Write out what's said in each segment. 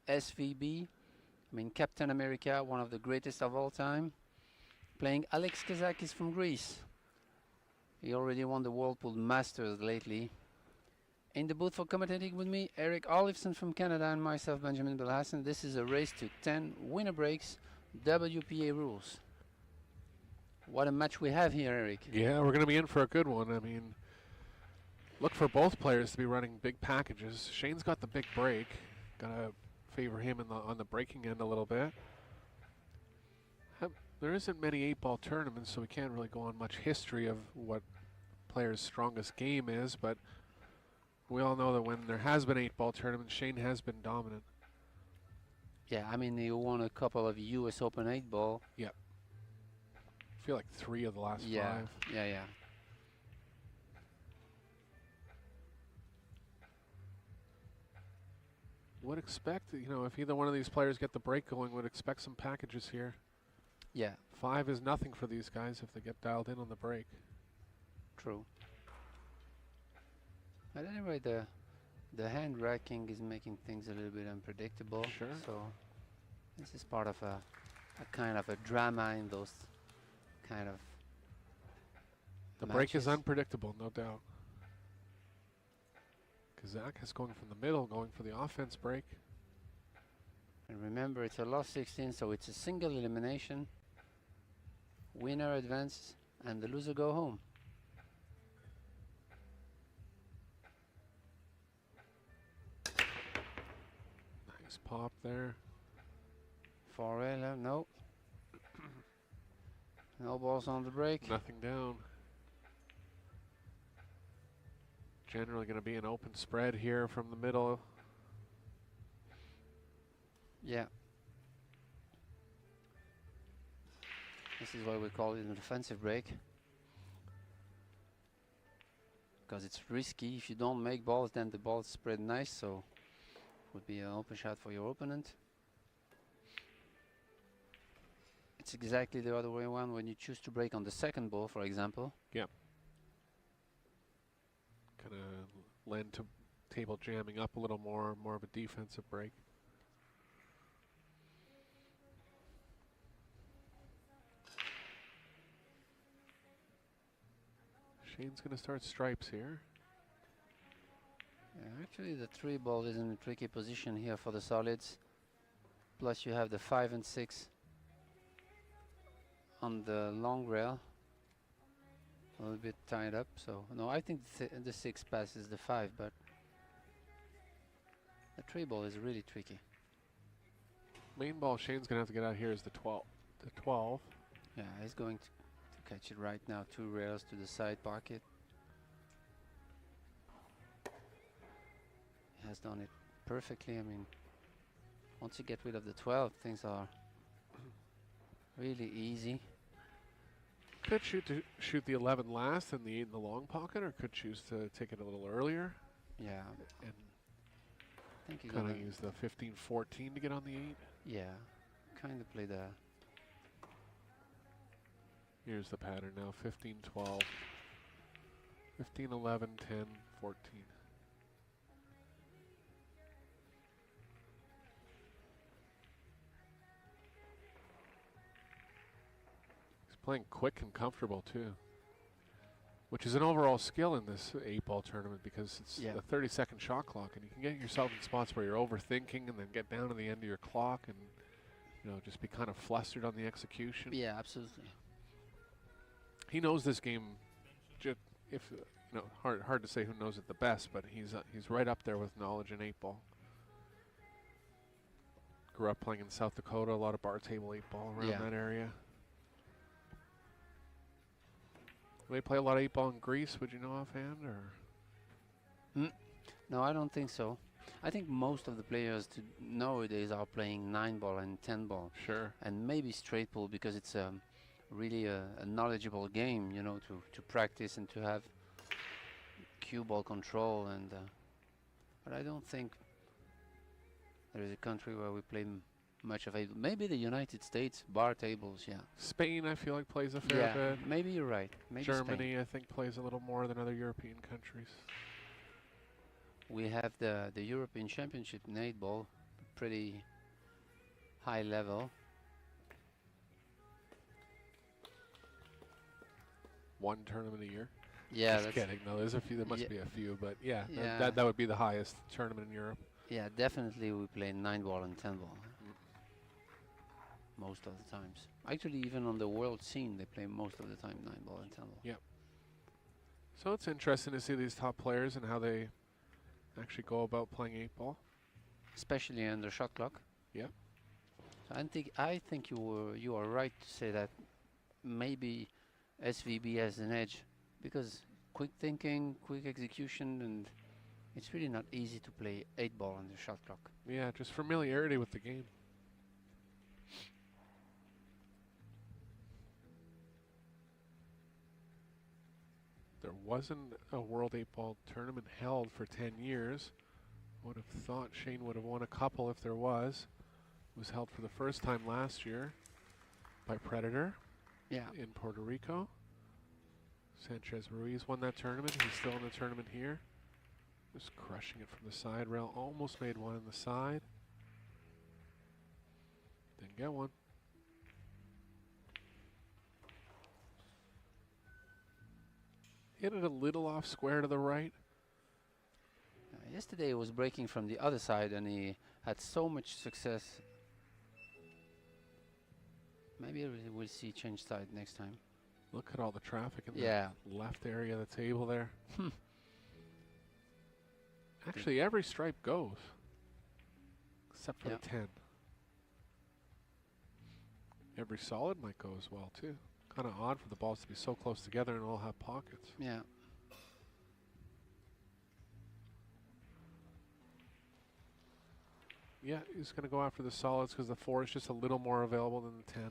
SVB, I mean Captain America, one of the greatest of all time, playing Alex Kazakis from Greece. He already won the Whirlpool Masters lately. In the booth for commentating with me, Eric Olifson from Canada and myself, Benjamin Belhassan. This is a race to 10 winner breaks, WPA rules. What a match we have here, Eric. Yeah, we're going to be in for a good one. I mean, look for both players to be running big packages. Shane's got the big break. Got to favor him on the breaking end a little bit. There isn't many 8-ball tournaments, so we can't really go on much history of what players' strongest game is, but we all know that when there has been 8-ball tournaments, Shane has been dominant. Yeah, I mean, he won a couple of US Open 8-ball. Yep. I feel like 3 of the last 5. Yeah. Would expect, if either one of these players get the break going, would expect some packages here. Yeah. 5 is nothing for these guys if they get dialed in on the break. True. But anyway, the hand racking is making things a little bit unpredictable. Sure. So this is part of a kind of a drama in those kind of The matches. break is unpredictable, no doubt. Kazakis going from the middle, going for the offense break. And remember, it's a lost 16, so it's a single elimination. Winner advances, and the loser go home. Nice pop there. Forella, no. No balls on the break. Nothing down. Generally going to be an open spread here from the middle. Yeah. This is why we call it an defensive break. Because it's risky. If you don't make balls, then the balls spread nice, so would be an open shot for your opponent. It's exactly the other way around when you choose to break on the second ball, for example. Yep. Kind of lend to table jamming up a little more of a defensive break. Shane's going to start stripes here. Yeah, actually, the 3 ball is in a tricky position here for the solids. Plus, you have the 5 and 6 on the long rail. A little bit tied up, so no, I think the 6 passes the 5, but the 3 ball is really tricky. Main ball Shane's going to have to get out here is the 12. The 12. Yeah, he's going to catch it right now. 2 rails to the side pocket. He has done it perfectly. I mean, once you get rid of the 12, things are really easy. Could shoot the 11 last and the 8 in the long pocket, or could choose to take it a little earlier. Yeah, and I think you kind of use the 15-14 to get on the 8. Yeah, kind of play the. Here's the pattern now: 15-12, 15-11, 10, 14. Playing quick and comfortable too, which is an overall skill in this 8-ball tournament because it's a 30-second shot clock, and you can get yourself in spots where you're overthinking and then get down to the end of your clock and just be kind of flustered on the execution. Yeah, absolutely. He knows this game. Hard to say who knows it the best, but he's right up there with knowledge in 8-ball. Grew up playing in South Dakota, a lot of bar table 8-ball around that area. They play a lot of 8-ball in Greece, would you know offhand, or? No, I don't think so. I think most of the players nowadays are playing 9-ball and 10-ball. Sure. And maybe straight pool because it's really a knowledgeable game, to practice and to have cue ball control. And but I don't think there is a country where we play much of it. Maybe the United States, bar tables, yeah. Spain, I feel like, plays a fair bit. Maybe you're right. Maybe Germany, Spain. I think, plays a little more than other European countries. We have the European Championship in 8-ball pretty high level. One tournament a year? Yeah, just kidding. No, there's a few. There must be a few, but yeah, yeah. that would be the highest tournament in Europe. Yeah, definitely we play 9-ball and 10-ball most of the times. Actually, even on the world scene, they play most of the time 9-ball and 10-ball. Yep. So it's interesting to see these top players and how they actually go about playing 8-ball, especially under shot clock. Yep. So I think you are right to say that maybe SVB has an edge because quick thinking, quick execution, and it's really not easy to play 8-ball under shot clock. Yeah, just familiarity with the game. There wasn't a World 8-ball tournament held for 10 years. Would have thought Shane would have won a couple if there was. It was held for the first time last year by Predator in Puerto Rico. Sanchez Ruiz won that tournament. He's still in the tournament here. Just crushing it from the side rail. Almost made one in the side. Didn't get one. Hit it a little off square to the right. Yesterday it was breaking from the other side and he had so much success. Maybe we'll see change side next time. Look at all the traffic in the left area of the table there. Actually, every stripe goes, except for the 10. Every solid might go as well, too. Kind of odd for the balls to be so close together and all have pockets. Yeah. Yeah, he's going to go after the solids because the 4 is just a little more available than the 10.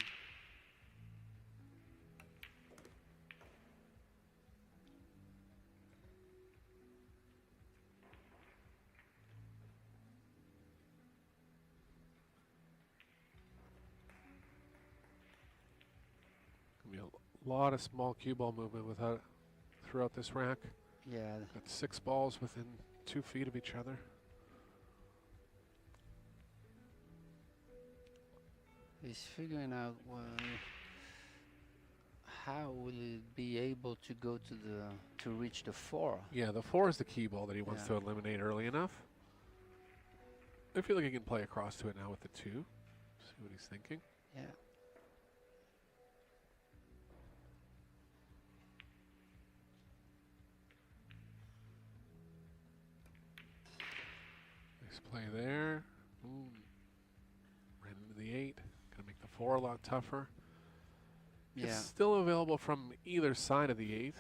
A lot of small cue ball movement throughout this rack. Yeah. Got 6 balls within 2 feet of each other. He's figuring out how will he be able to go to reach the 4. Yeah, the 4 is the key ball that he wants to eliminate early enough. I feel like he can play across to it now with the 2. See what he's thinking. Yeah. Nice play there. Ooh. Ran into the 8. Gonna make the 4 a lot tougher. Yeah. It's still available from either side of the 8,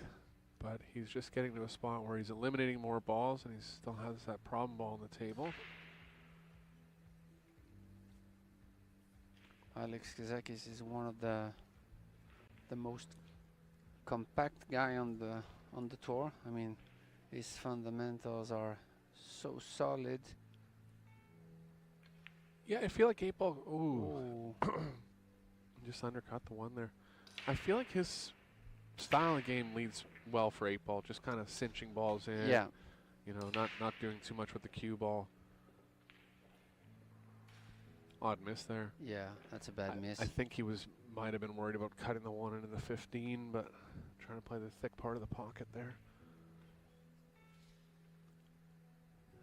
but he's just getting to a spot where he's eliminating more balls and he still has that problem ball on the table. Alex Kazakis is one of the most compact guy on the tour. I mean, his fundamentals are so solid. Yeah, I feel like 8-ball. Ooh. Just undercut the 1 there. I feel like his style of game leads well for 8-ball, just kind of cinching balls in. Yeah. You know, not doing too much with the cue ball. Odd miss there. Yeah, that's a bad miss. I think he might have been worried about cutting the 1 into the 15, but trying to play the thick part of the pocket there.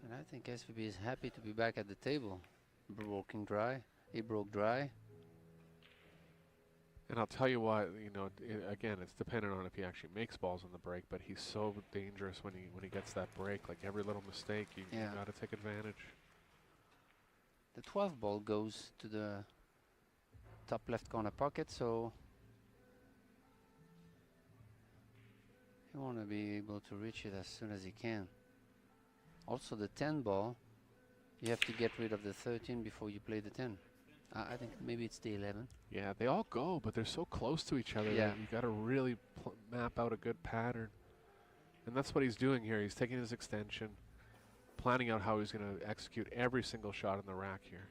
And I think SVB is happy to be back at the table. Broken dry. He broke dry. And I'll tell you what, you know, again, it's dependent on if he actually makes balls on the break, but he's so dangerous when he gets that break. Like every little mistake, you got to take advantage. The 12 ball goes to the top left corner pocket, so you want to be able to reach it as soon as you can. Also the 10 ball, you have to get rid of the 13 before you play the 10. I think maybe it's the 11. Yeah, they all go, but they're so close to each other that you got to really map out a good pattern. And that's what he's doing here. He's taking his extension, planning out how he's going to execute every single shot in the rack here.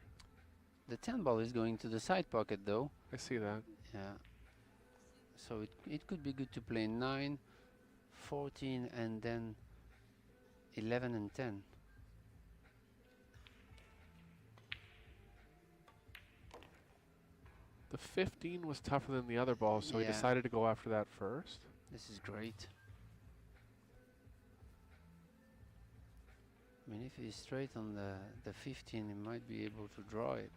The 10 ball is going to the side pocket though. I see that. Yeah. So it could be good to play 9, 14 and then 11 and 10. The 15 was tougher than the other ball, so he Yeah. decided to go after that first. This is great. I mean, if he's straight on the 15, he might be able to draw it.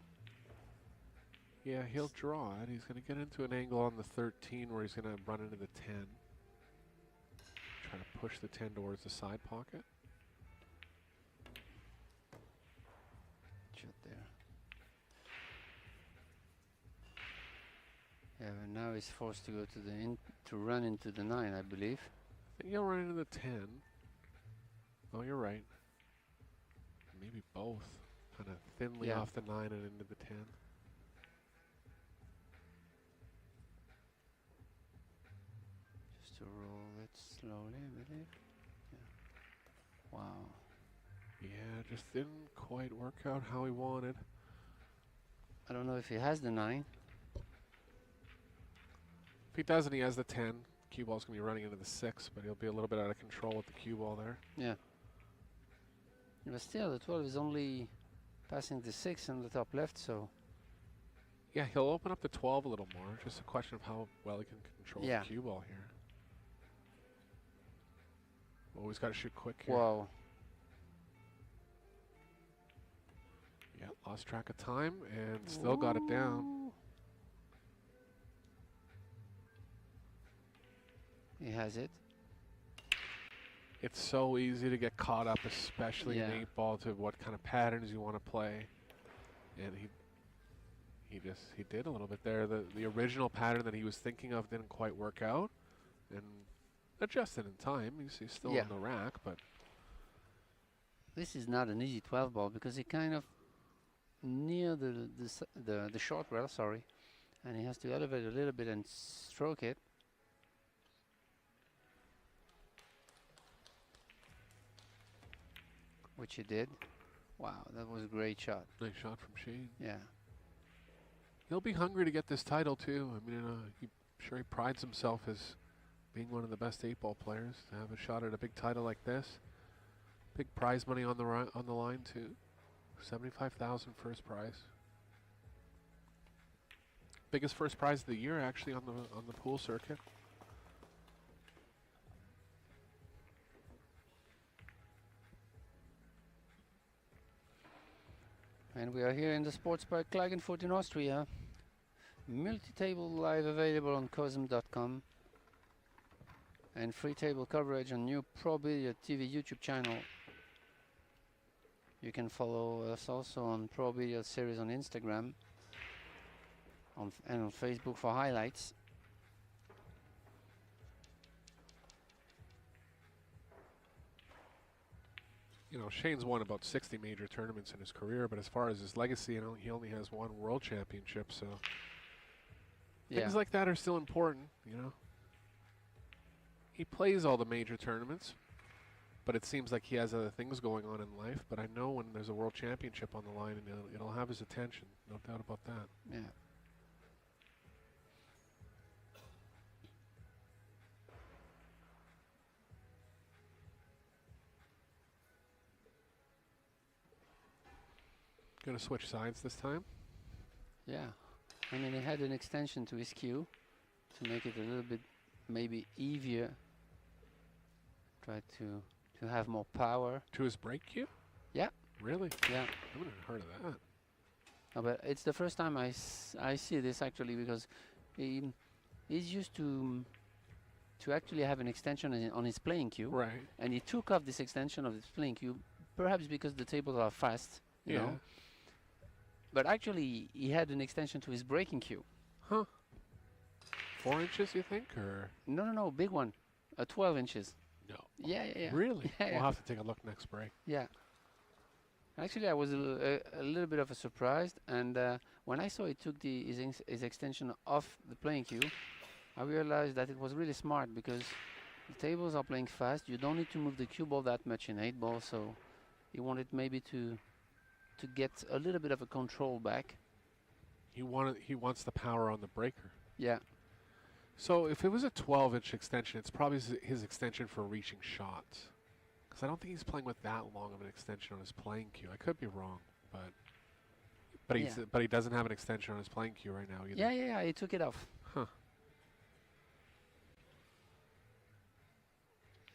Yeah, he'll draw it. He's going to get into an angle on the 13 where he's going to run into the 10. Try to push the 10 towards the side pocket. Shot there. Yeah, but now he's forced to go to the to run into the 9, I believe. I think he'll run into the 10. Oh, you're right. Maybe both. Kind of thinly off the 9 and into the 10. Just to roll it slowly, I believe. Yeah. Wow. Yeah, just didn't quite work out how he wanted. I don't know if he has the 9. If he doesn't, he has the 10. Cue ball's going to be running into the 6, but he'll be a little bit out of control with the cue ball there. Yeah. But still, the 12 is only passing the 6 on the top left, so... Yeah, he'll open up the 12 a little more. Just a question of how well he can control the cue ball here. Always got to shoot quick here. Wow. Yeah, lost track of time and still got it down. He has it. It's so easy to get caught up, especially in 8-ball, to what kind of patterns you want to play. And he did a little bit there. The original pattern that he was thinking of didn't quite work out, and adjusted in time. He's still on the rack, but this is not an easy 12 ball because he kind of near the short rail, sorry, and he has to elevate a little bit and stroke it. Which he did. Wow, that was a great shot. Nice shot from Shane. Yeah. He'll be hungry to get this title too. I mean, I'm sure he prides himself as being one of the best 8-ball players. To have a shot at a big title like this, big prize money on the line too. 75,000 first prize. Biggest first prize of the year actually on the pool circuit. And we are here in the Sports Park Klagenfurt in Austria. Multi-table live available on cosm.com. And free table coverage on new Pro Billiard TV YouTube channel. You can follow us also on Pro Billiard Series on Instagram and on Facebook for highlights. You know, Shane's won about 60 major tournaments in his career, but as far as his legacy, he only has one world championship, so things like that are still important, you know. He plays all the major tournaments, but it seems like he has other things going on in life. But I know when there's a world championship on the line, and it'll have his attention, no doubt about that. Yeah. Gonna switch sides this time? Yeah. I mean, he had an extension to his cue to make it a little bit maybe easier. Try to have more power. To his break cue? Yeah. Really? Yeah. I haven't heard of that. No, but it's the first time I see this actually, because he's used to actually have an extension on his playing cue. Right. And he took off this extension of his playing cue, perhaps because the tables are fast, you know. But actually, he had an extension to his breaking cue. Huh. 4 inches, you think, or? No, big one. 12 inches. No. Yeah. Really? Yeah, we'll have to take a look next break. Yeah. Actually, I was a little bit of a surprise, and when I saw he took his extension off the playing cue, I realized that it was really smart, because the tables are playing fast. You don't need to move the cue ball that much in 8-ball, so he wanted maybe to get a little bit of a control back. He wants the power on the breaker. Yeah. So if it was a 12-inch extension, it's probably his extension for reaching shots. Because I don't think he's playing with that long of an extension on his playing cue. I could be wrong, but But he doesn't have an extension on his playing cue right now either. Yeah, he took it off. Huh.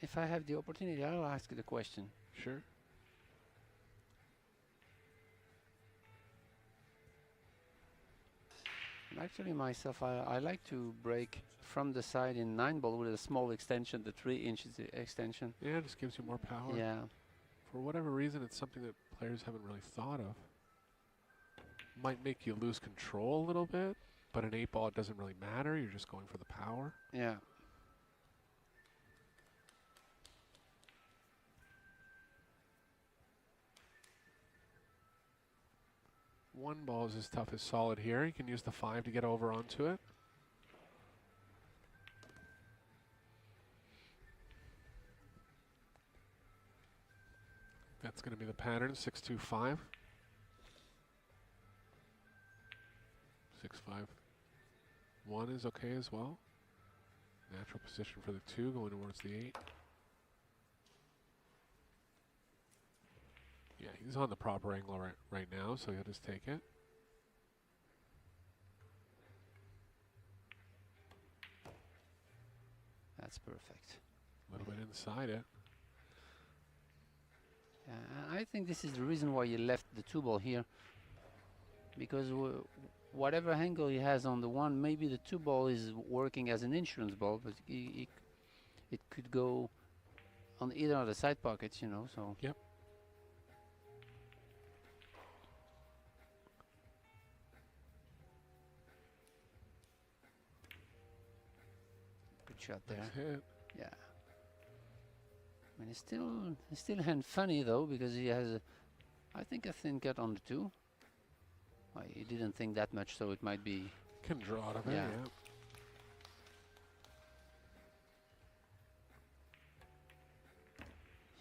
If I have the opportunity, I'll ask the question. Sure. Actually, myself, I like to break from the side in 9-ball with a small extension, the 3 inches extension. Yeah, it just gives you more power. Yeah. For whatever reason, it's something that players haven't really thought of. Might make you lose control a little bit, but in 8-ball, it doesn't really matter. You're just going for the power. Yeah. One ball is as tough as solid here. You can use the 5 to get over onto it. That's going to be the pattern, 6-2-5. 6-5-1 is okay as well. Natural position for the 2 going towards the 8. Yeah, he's on the proper angle right now, so he'll just take it. That's perfect. A little bit inside it. I think this is the reason why you left the 2-ball here, because whatever angle he has on the 1, maybe the 2-ball is working as an insurance ball, but it could go on either of the side pockets, you know. So. Yep. Good shot there. Nice hit. Yeah. I mean, it's still hand funny though, because he has, I think, a thin cut on the 2. He didn't think that much, so it might be. Can draw out of it, Yeah. yeah.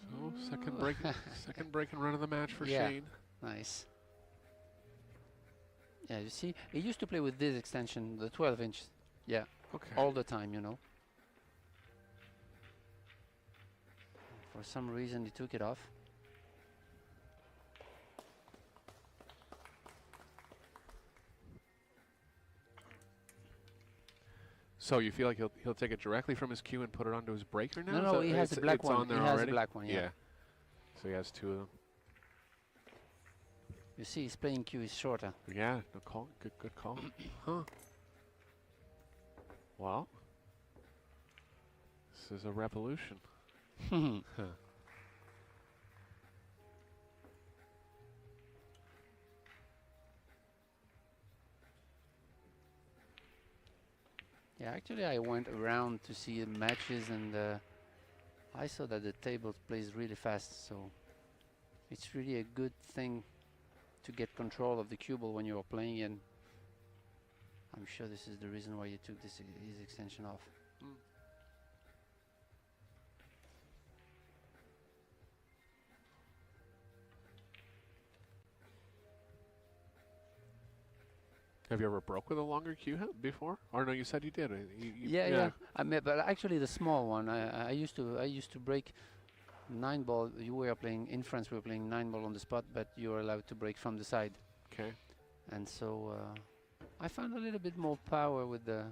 So second break and run of the match for Shane. Nice. Yeah, you see, he used to play with this extension, the 12-inch. Yeah. Okay. All the time, you know. For some reason, he took it off. So you feel like he'll take it directly from his cue and put it onto his breaker now? No, he has a black one. On there he has already? a black one, yeah. So he has 2 of them. You see, his playing cue is shorter. Yeah, no call. Good call. Huh. Well, this is a revolution. Huh. Yeah, actually, I went around to see the matches, and I saw that the table plays really fast. So it's really a good thing to get control of the cue ball when you are playing, and I'm sure this is the reason why you took his extension off. Have you ever broke with a longer cue before? Or no, you said you did. Yeah. I mean, but actually the small one. I used to break 9-ball. You were playing in France. We were playing 9-ball on the spot, but you were allowed to break from the side. Okay. And so I found a little bit more power with the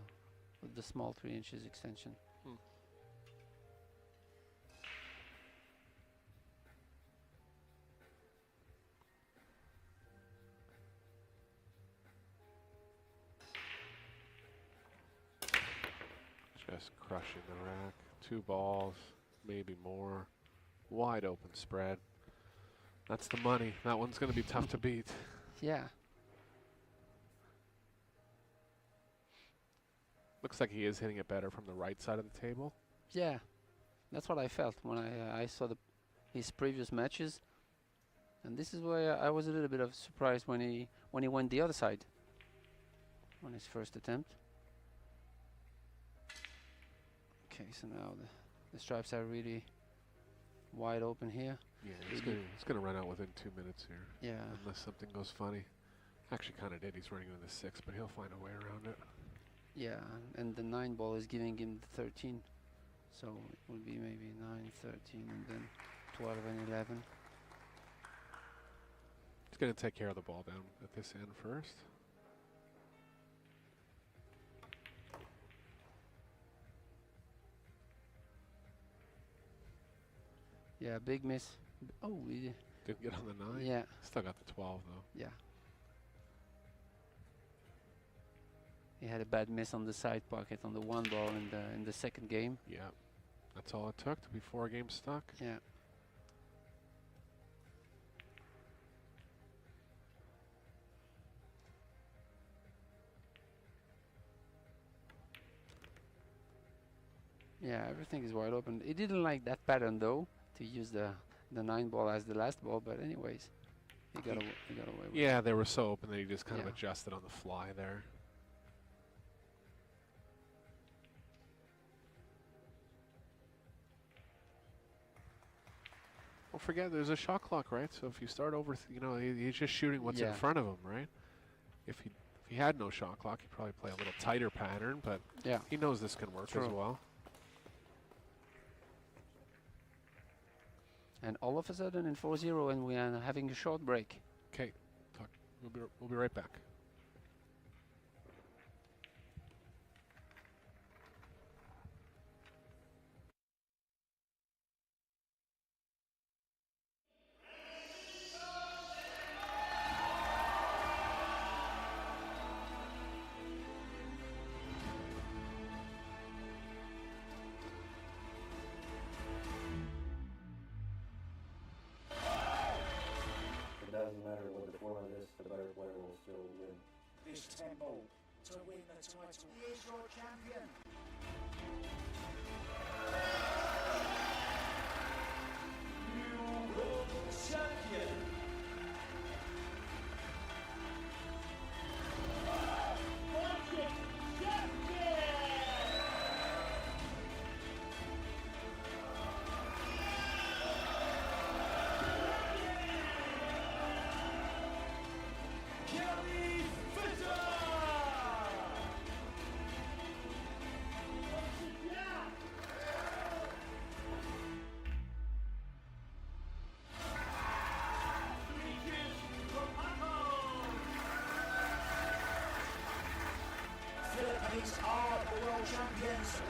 small 3 inches extension. Just crushing the rack. 2 balls, maybe more. Wide open spread. That's the money. That one's going to be tough to beat. Yeah. Looks like he is hitting it better from the right side of the table. Yeah. That's what I felt when I saw his previous matches. And this is where I was a little bit of surprised when he went the other side on his first attempt. Okay, so now the stripes are really wide open here. Yeah, he's going to run out within 2 minutes here. Yeah. Unless something goes funny. Actually kind of did. He's running into the 6, but he'll find a way around it. Yeah, and the 9-ball is giving him the 13. So it will be maybe 9, 13, and then 12 and 11. It's going to take care of the ball down at this end first. Yeah, big miss. Oh, he didn't get on the 9. Yeah. Still got the 12 though. Yeah. He had a bad miss on the side pocket on the 1 ball in the second game. Yeah. That's all it took to be 4 games stuck. Yeah. Yeah, everything is wide open. He didn't like that pattern though, to use the 9 ball as the last ball, but anyways, he got away with it. Yeah, they were so open that he just kind of adjusted on the fly there. Don't forget, there's a shot clock, right? So if you start over, you know, he's just shooting what's in front of him, right? If he had no shot clock, he'd probably play a little tighter pattern, but he knows this can work as well. And all of a sudden in 4-0, and we are having a short break. Okay, we'll be right back. Doesn't matter what the format is, the better player will still win. This tempo to win the title. He is your champion. New world champion. Philippines are the world champions.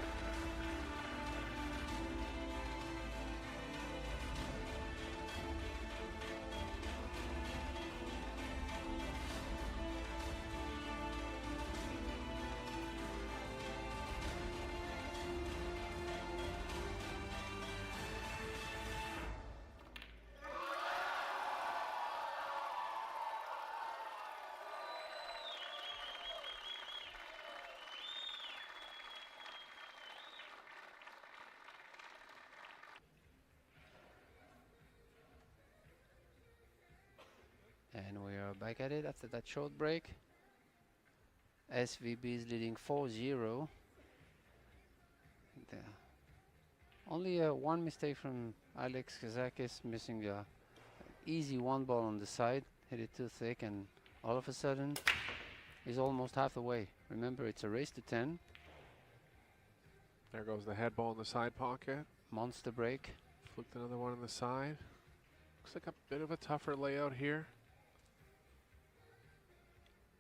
And we are back at it after that short break. SVB is leading 4-0. Only one mistake from Alex Kazakis, missing a easy 1 ball on the side. Hit it too thick, and all of a sudden he's almost half the way. Remember, it's a race to 10. There goes the head ball in the side pocket. Monster break. Flipped another one on the side. Looks like a bit of a tougher layout here.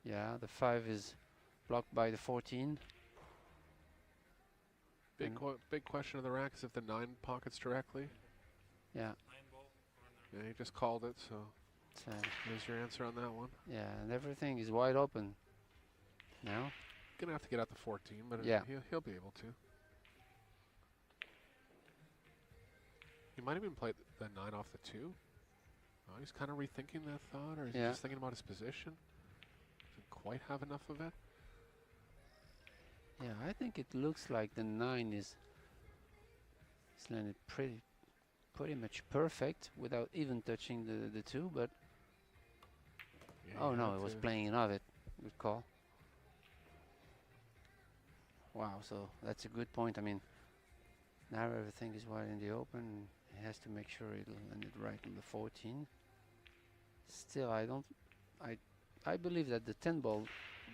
Yeah, the 5 is blocked by the 14. Big question of the rack is if the 9 pockets directly. Yeah. Yeah, he just called it, so there's your answer on that one. Yeah, and everything is wide open now. Gonna have to get out the 14, but he'll be able to. He might even play the 9 off the 2. Oh, he's kind of rethinking that thought, or is he just thinking about his position? Doesn't quite have enough of it. Yeah, I think it looks like the 9 is landed pretty much perfect without even touching the 2, but oh no, it was playing of it. Good call. Wow, so that's a good point. I mean, now everything is wide in the open. He has to make sure it'll land it right on the 14. Still, I believe that the 10 ball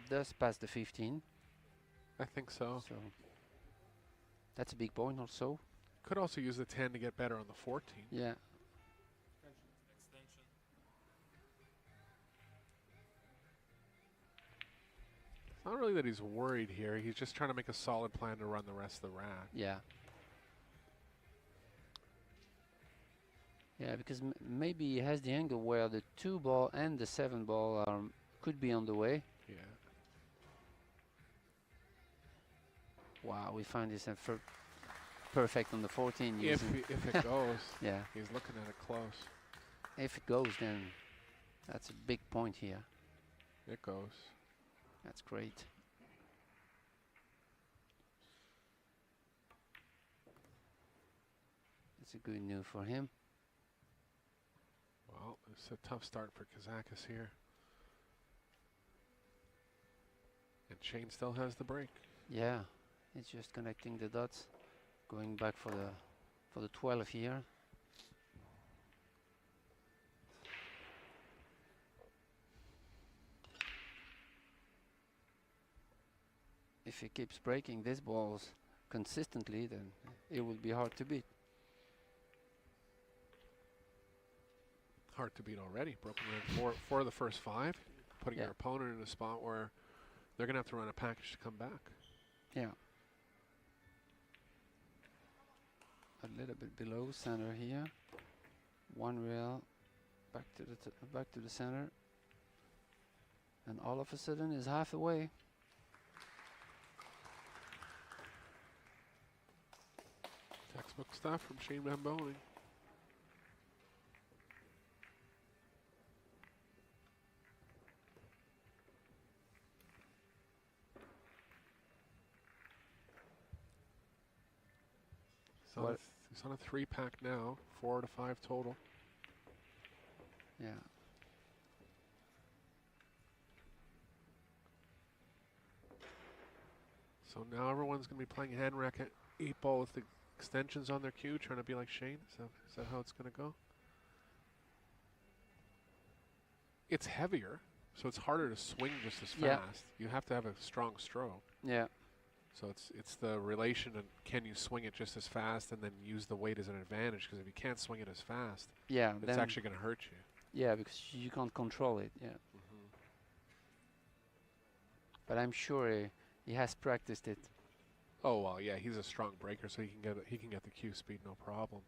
does pass the 15. I think so. So that's a big point also. Could also use the 10 to get better on the 14. Yeah. It's not really that he's worried here. He's just trying to make a solid plan to run the rest of the rack. Yeah. Yeah, because maybe he has the angle where the 2 ball and the 7 ball could be on the way. Yeah. Wow, we find this perfect on the 14. If it goes, yeah. He's looking at it close. If it goes, then that's a big point here. It goes. That's great. It's a good news for him. Well, it's a tough start for Kazakis here. And Shane still has the break. Yeah, it's just connecting the dots, going back for the 12 here. If he keeps breaking these balls consistently, then it will be hard to beat. Hard to beat already. Broken round four of the first 5, putting Yeah. your opponent in a spot where they're going to have to run a package to come back. Yeah. A little bit below center here. 1 rail back to the center, and all of a sudden is half away. Textbook stuff from Shane Van Boening. He's on a 3-pack now, 4 to 5 total. Yeah. So now everyone's going to be playing hand racket 8-ball with the extensions on their cue, trying to be like Shane. Is that how it's going to go? It's heavier, so it's harder to swing just as fast. You have to have a strong stroke. Yeah. So it's the relation, and can you swing it just as fast and then use the weight as an advantage? Because if you can't swing it as fast, yeah, it's actually going to hurt you. Yeah, because you can't control it. Yeah. But I'm sure he has practiced it. Oh well, yeah, he's a strong breaker, so he can get the cue speed no problem.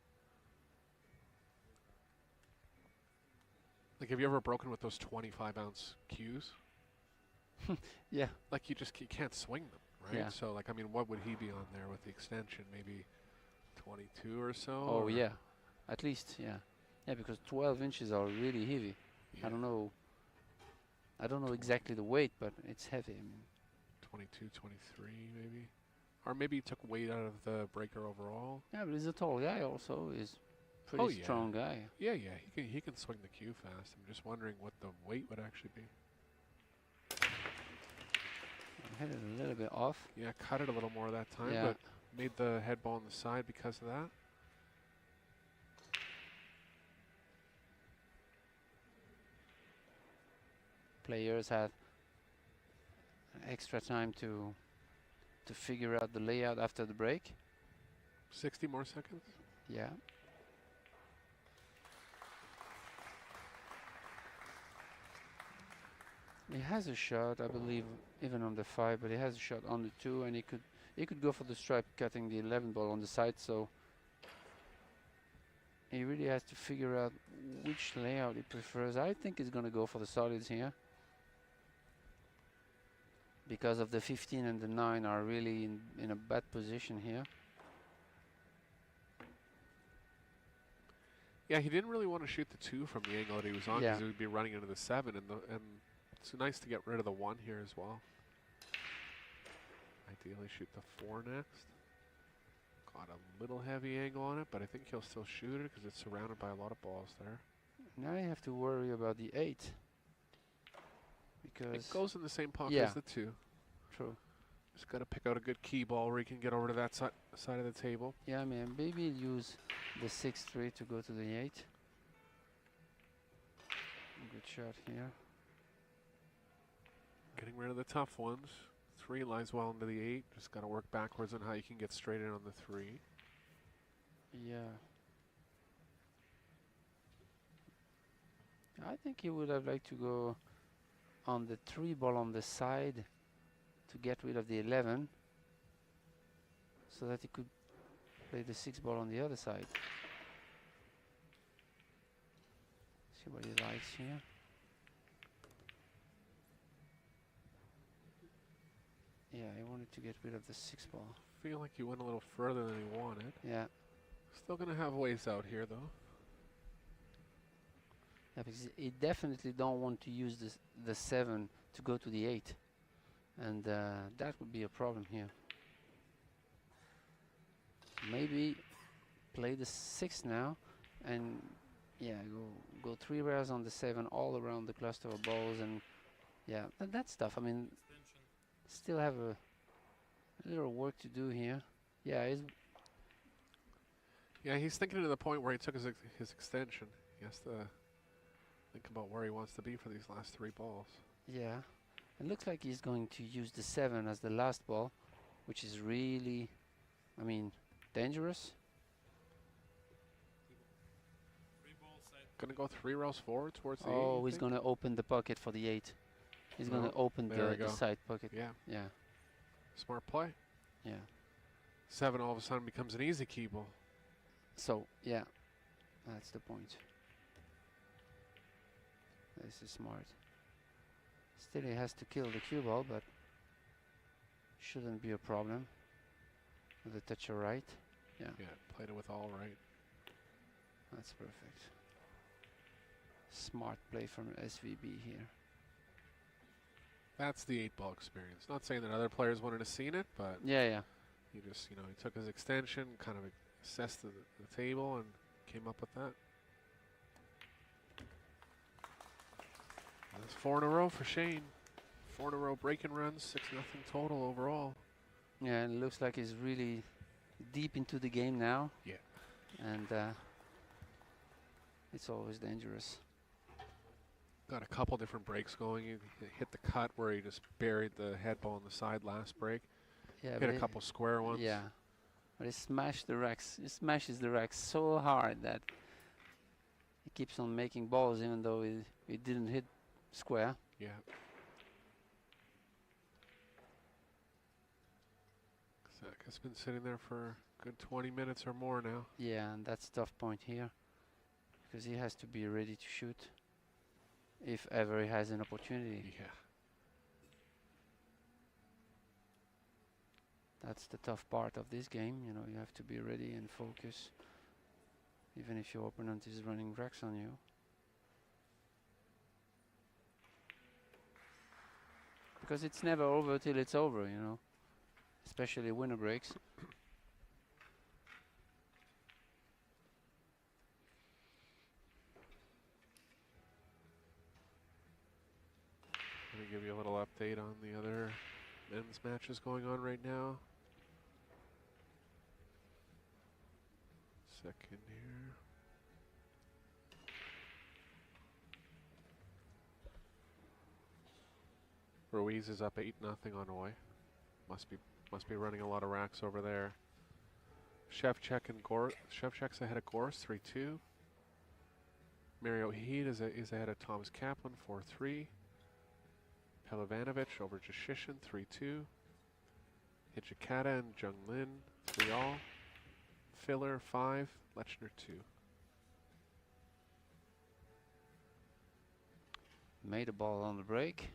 Like, have you ever broken with those 25-ounce cues? Yeah. Like you can't swing them, right? Yeah. So like, I mean, what would he be on there with the extension? Maybe 22 or so? Oh or yeah, at least, yeah. Yeah, because 12 inches are really heavy. Yeah. I don't know exactly the weight, but it's heavy. I mean, 22, 23 maybe. Or maybe he took weight out of the breaker overall. yeah, but he's a tall guy also. He's pretty strong guy. Yeah, he can swing the cue fast. I'm just wondering what the weight would actually be. I hit it a little bit off. Yeah, cut it a little more that time, Yeah. but made the head ball on the side because of that. Players have extra time to figure out the layout after the break. 60 more seconds. Yeah. He has a shot, I believe, even on the 5, but he has a shot on the 2, and he could go for the stripe, cutting the 11 ball on the side. So he really has to figure out which layout he prefers. I think he's going to go for the solids here, because of the 15 and the 9 are really in a bad position here. Yeah, he didn't really want to shoot the 2 from the angle that he was on, because he would be running into the 7, and it's nice to get rid of the 1 here as well. Ideally shoot the 4 next. Got a little heavy angle on it, but I think he'll still shoot it because it's surrounded by a lot of balls there. Now you have to worry about the 8, because it goes in the same pocket as the 2. True. Just got to pick out a good key ball where he can get over to that side of the table. Yeah, I mean, maybe use the 6-3 to go to the 8. Good shot here. Getting rid of the tough ones. 3 lies well into the 8. Just got to work backwards on how you can get straight in on the 3. Yeah. I think he would have liked to go on the 3 ball on the side to get rid of the 11 so that he could play the 6 ball on the other side. See what he likes here. Yeah, he wanted to get rid of the 6 ball. Feel like he went a little further than he wanted. Yeah. Still going to have ways out here, though. Yeah, because he definitely don't want to use the 7 to go to the 8. And that would be a problem here. Maybe play the 6 now and yeah, go 3 rails on the 7 all around the cluster of balls, and yeah, that stuff. I mean, still have a little work to do here. Yeah, he's thinking to the point where he took his extension. He has to think about where he wants to be for these last 3 balls. yeah. It looks like he's going to use the 7 as the last ball, which is really, I mean, dangerous. Gonna go 3 rails forward towards the 8. Oh, he's gonna open the pocket for the 8. He's gonna open the side pocket. Yeah. Yeah. Smart play. Yeah. 7 all of a sudden becomes an easy key ball. So yeah, that's the point. This is smart. Still, he has to kill the cue ball, but shouldn't be a problem. With a touch of right. Yeah. Yeah, played it with all right. That's perfect. Smart play from SVB here. That's the 8 ball experience. Not saying that other players wouldn't have seen it, but Yeah. he just, he took his extension, kind of assessed the table, and came up with that. That's 4 in a row for Shane. 4 in a row breaking runs, 6-0 total overall. Yeah, and it looks like he's really deep into the game now. Yeah. And it's always dangerous. Got a couple different breaks going. He hit the cut where he just buried the head ball on the side last break. Yeah, Hit a couple square ones. Yeah, but he smashed the racks. He smashes the racks so hard that he keeps on making balls, even though he didn't hit square. Yeah. Zach has been sitting there for a good 20 minutes or more now. Yeah, and that's tough point here, because he has to be ready to shoot if ever he has an opportunity. Yeah. That's the tough part of this game. You have to be ready and focus, even if your opponent is running racks on you. Because it's never over till it's over, especially winner breaks. Let me give you a little update on the other men's matches going on right now. Second here. Ruiz is up 8-0 on Oy. Must be running a lot of racks over there. Shevchuk and Shevchuk's ahead of Gorse 3-2. Mario Heed is ahead of Thomas Kaplan 4-3. Pelovanovic over Jashishin 3-2. Hijikata and Jung Lin 3-all. Filler 5, Lechner 2. Made a ball on the break.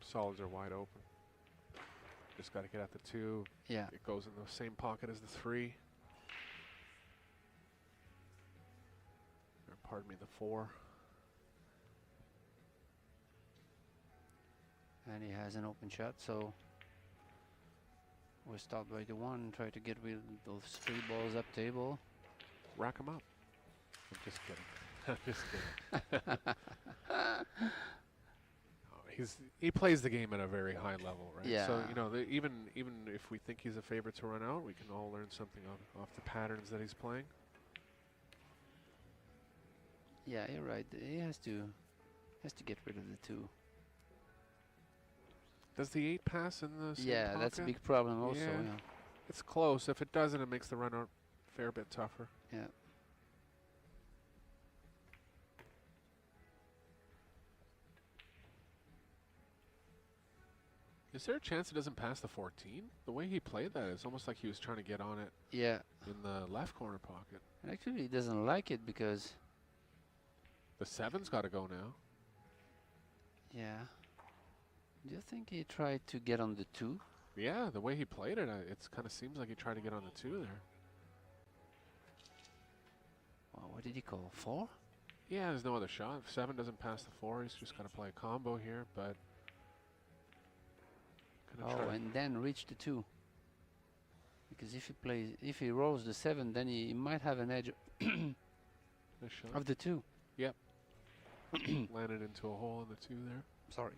Solids are wide open. Just got to get at the 2. Yeah. It goes in the same pocket as the 3. Or pardon me, the 4. And he has an open shot, so we'll start by the 1, try to get rid of those 3 balls up table. Rack them up. I'm just kidding. I'm just kidding. He plays the game at a very high level, right? Yeah. So even if we think he's a favorite to run out, we can all learn something off the patterns that he's playing. Yeah, you're right. He has to get rid of the 2. Does the 8 pass in the same Yeah, that's a pocket? big problem also. Yeah. Yeah. It's close. If it doesn't, it makes the run out a fair bit tougher. Yeah. Is there a chance it doesn't pass the 14? The way he played that, it's almost like he was trying to get on it. Yeah. In the left corner pocket. Actually, he doesn't like it because the 7's got to go now. Yeah. Do you think he tried to get on the 2? Yeah, the way he played it, it kind of seems like he tried to get on the 2 there. Well, what did he call? 4? Yeah, there's no other shot. If 7 doesn't pass the 4, he's just got to play a combo here, but... Oh, and then reach the 2. Because if he rolls the 7, then he might have an edge of the 2. Yep. Landed into a hole in the 2 there. Sorry.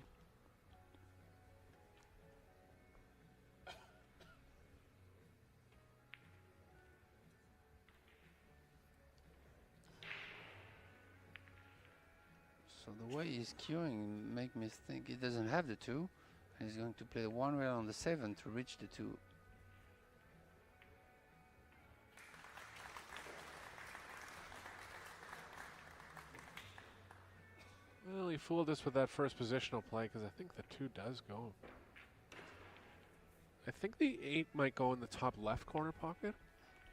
So the way he's queuing make me think he doesn't have the 2. And he's going to play one rail on the 7 to reach the 2. Well, he fooled us with that first positional play because I think the 2 does go. I think the 8 might go in the top left corner pocket,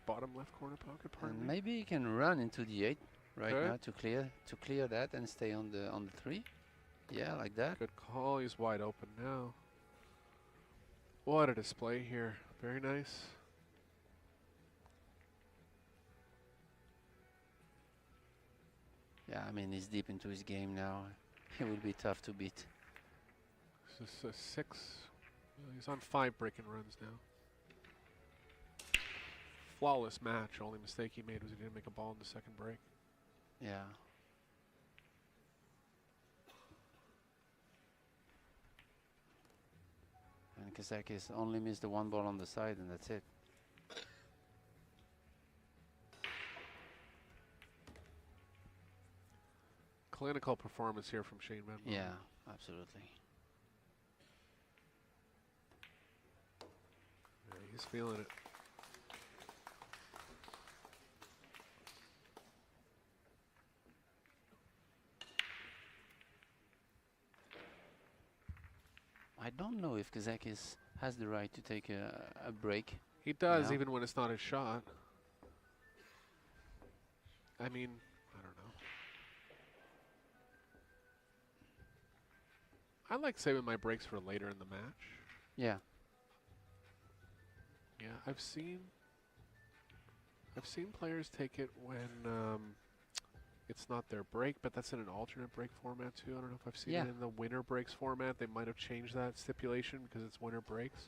bottom left corner pocket. And maybe he can run into the 8 right now to clear that and stay on the 3. Yeah, like that. Good call. He's wide open now. What a display here. Very nice. Yeah, I mean, he's deep into his game now. He will be tough to beat. This is a 6. He's on 5 breaking runs now. Flawless match. Only mistake he made was he didn't make a ball in the second break. Yeah. And Kazakis only missed the 1 ball on the side, and that's it. Clinical performance here from Shane Van Boening. Yeah, absolutely. Yeah, he's feeling it. I don't know if Kazakis has the right to take a break. He does, even when it's not his shot. I mean, I don't know. I like saving my breaks for later in the match. Yeah. Yeah, I've seen players take it when it's not their break, but that's in an alternate break format too. I don't know if I've seen it in the winter breaks format. They might have changed that stipulation because it's winter breaks.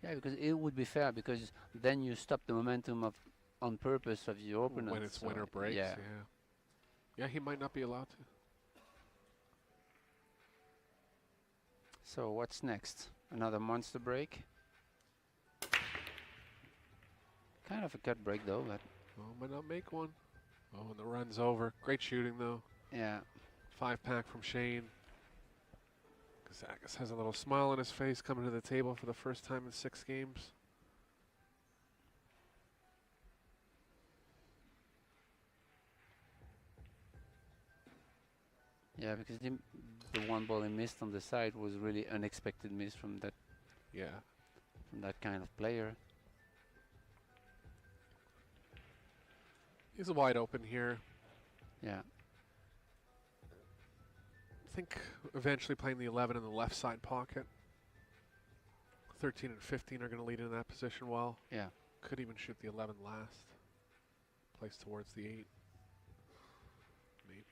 Yeah, because it would be fair, because then you stop the momentum of on purpose of your opponent. When it's winter breaks, yeah. Yeah, he might not be allowed to. So what's next? Another monster break? Kind of a cut break though, but... Oh, might not make one. Oh, and the run's over. Great shooting though. Yeah. 5-pack from Shane. Kazakis has a little smile on his face coming to the table for the first time in 6 games. Yeah, because the 1 ball he missed on the side was really unexpected miss from that. Yeah. From that kind of player. He's wide open here. Yeah. I think eventually playing the 11 in the left side pocket. 13 and 15 are going to lead in that position well. Yeah. Could even shoot the 11 last. Place towards the 8. Maybe.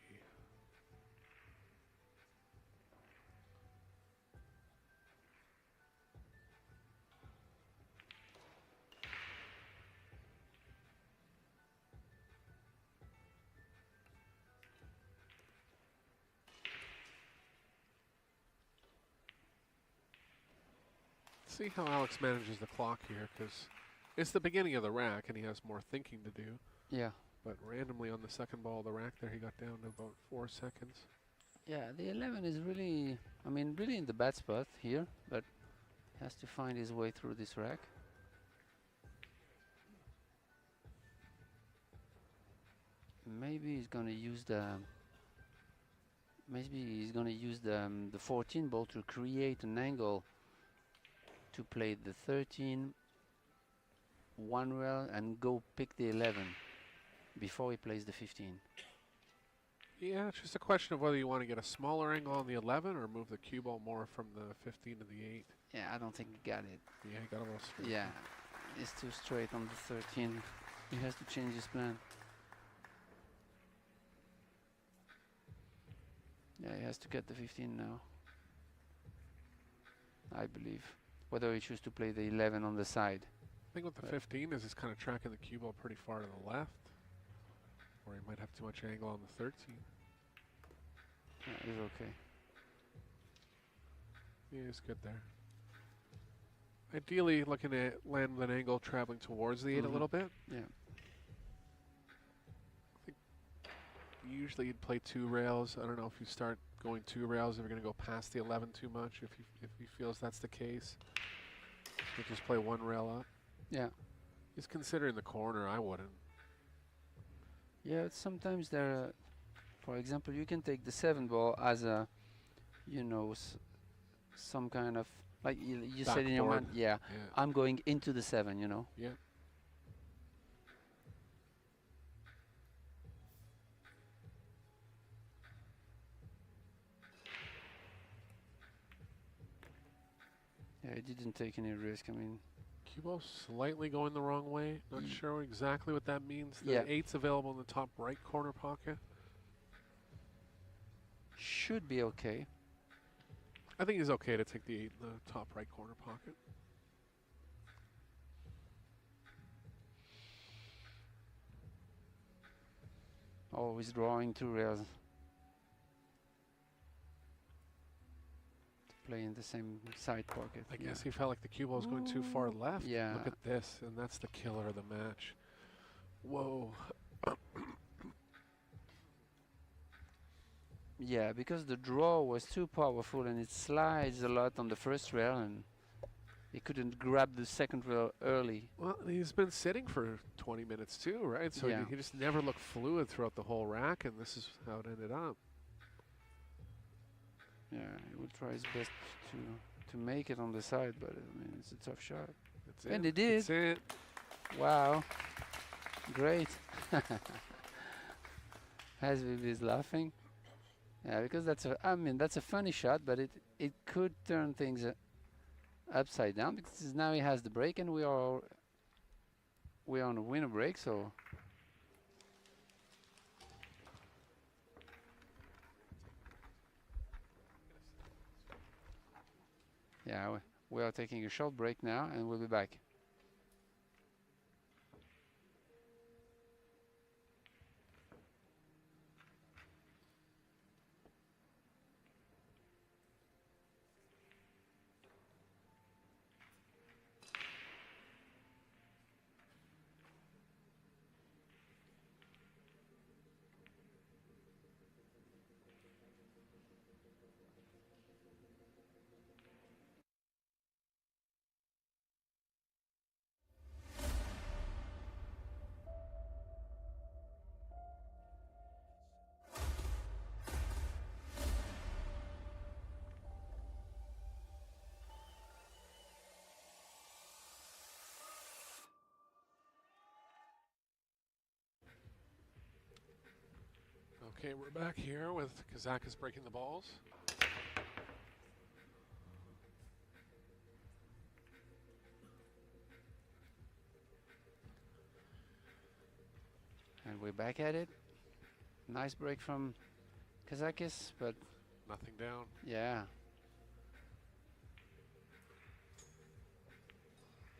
See how Alex manages the clock here, because it's the beginning of the rack and he has more thinking to do. Yeah. But randomly on the second ball of the rack there, he got down to about 4 seconds. Yeah, the 11 is really, I mean, really in the bad spot here, but he has to find his way through this rack. Maybe he's going to use the maybe he's going to use the 14 ball to create an angle to play the 13 one rail and go pick the 11 before he plays the 15. Yeah, it's just a question of whether you want to get a smaller angle on the 11 or move the cue ball more from the 15 to the 8. Yeah, I don't think he got it. Yeah, he got a little straight. Yeah, it's too straight on the 13. He has to change his plan. Yeah, he has to get the 15 now, I believe. Whether he chooses to play the 11 on the side. I think with the 15 is it's kind of tracking the cue ball pretty far to the left. Or he might have too much angle on the 13. Yeah, he's okay. Yeah, he's good there. Ideally, looking at land with an angle traveling towards the 8 a little bit. Yeah. I think usually you'd play 2 rails. I don't know if you start going 2 rails, if you're going to go past the 11 too much. If he feels that's the case, so just play 1 rail up. Yeah. He's considering the corner. I wouldn't. Yeah, sometimes there are, for example, you can take the 7 ball as a, you know, some kind of, like you said in your mind, yeah, I'm going into the 7, you know. Yeah. Yeah, he didn't take any risk. I mean, Cue ball slightly going the wrong way. Not sure exactly what that means. The Yeah. 8's available in the top right corner pocket. should be okay. I think he's okay to take the 8 in the top right corner pocket. Always drawing 2 rails. Play in the same side pocket. I guess he felt like the cue ball was going too far left. Yeah. Look at this, and that's the killer of the match. Whoa. Yeah, because the draw was too powerful and it slides a lot on the first rail and he couldn't grab the second rail early. Well, he's been sitting for 20 minutes too, right? So Yeah. he just never looked fluid throughout the whole rack, and this is how it ended up. Yeah, he will try his best to make it on the side, but I mean, it's a tough shot. That's And it. he did. That's it. Wow. Great. Hasbi is laughing. Yeah, because that's a funny shot, but it could turn things upside down because now he has the break and we are on a winner break, so yeah, we are taking a short break now and we'll be back. Okay, we're back here with Kazakis breaking the balls. And we're back at it. Nice break from Kazakis, but Nothing down. yeah.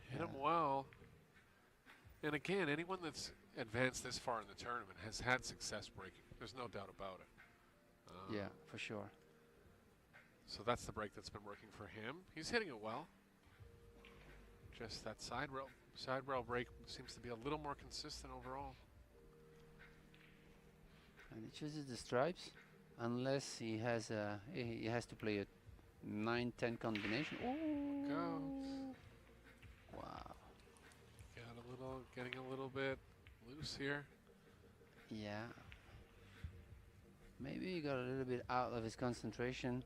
Hit him well. And again, anyone that's advanced this far in the tournament has had success breaking. There's no doubt about it. Yeah, for sure. So that's the break that's been working for him. He's hitting it well. Just that side rail break seems to be a little more consistent overall. And he chooses the stripes unless he has to play a 9-10 combination. Oh, Goes. wow. Getting a little bit loose here. Yeah. Maybe he got a little bit out of his concentration,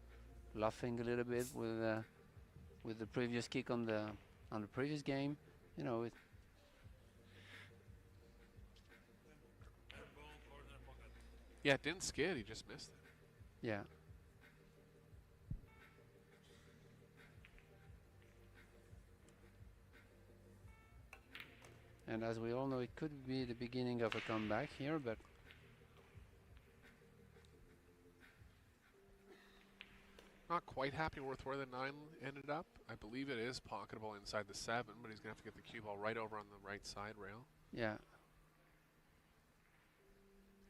laughing a little bit with the previous kick on the previous game. You know, it. Yeah, it didn't skid. He just missed it. Yeah. And as we all know, it could be the beginning of a comeback here, but not quite happy with where the 9 ended up. I believe it is pocketable inside the 7, but he's going to have to get the cue ball right over on the right side rail. yeah.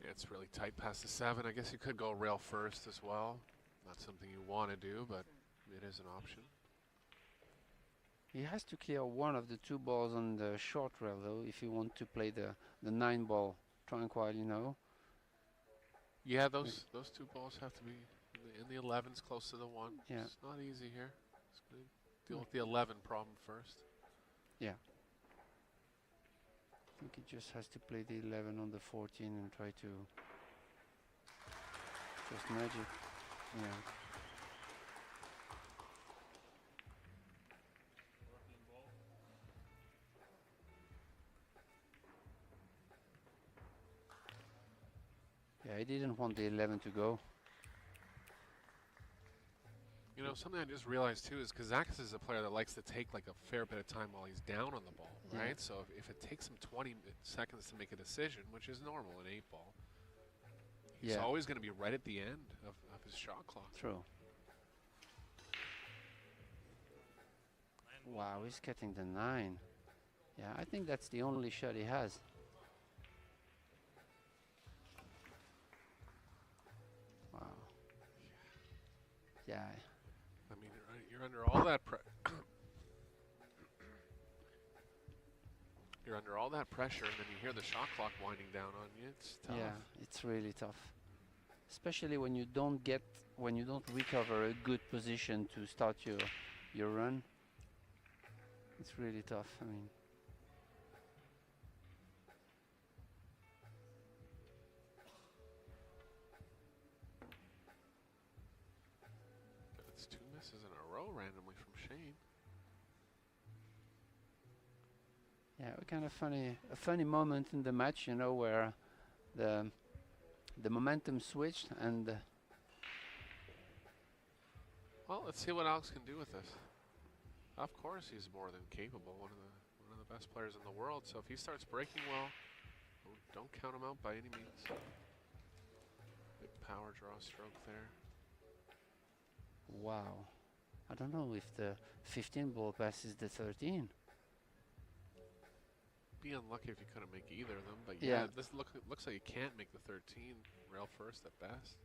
Yeah, it's really tight past the 7. I guess you could go rail first as well. Not something you want to do, but it is an option. He has to clear one of the 2 balls on the short rail, though, if you want to play the 9 ball tranquil, you know. Yeah, those 2 balls have to be in the 11s, close to the 1. Yeah. It's not easy here. It's going to deal with the 11 problem first. Yeah. I think he just has to play the 11 on the 14 and try to just nudge it. Yeah. Yeah, I didn't want the 11 to go. You know, something I just realized too is Kazakis is a player that likes to take like a fair bit of time while he's down on the ball, Yeah. right? So if it takes him 20 seconds to make a decision, which is normal in 8 ball, he's Yeah. always going to be right at the end of his shot clock. True. Wow, he's getting the 9. Yeah, I think that's the only shot he has. Wow. Yeah. I mean, you're under all that you're under all that pressure, and then you hear the shot clock winding down on you. It's tough. Yeah, it's really tough. Especially when you don't recover a good position to start your run. It's really tough. I mean, It's 2 misses in a row randomly from Shane. yeah, kind of a funny moment in the match, you know, where the momentum switched and Well, let's see what Alex can do with this. Of course, he's more than capable. One of the best players in the world. So if he starts breaking well, don't count him out by any means. Big power draw stroke there. wow. I don't know if the 15 ball passes the 13. Be unlucky if you couldn't make either of them. But Yeah. yeah, this looks like you can't make the 13 rail first at best.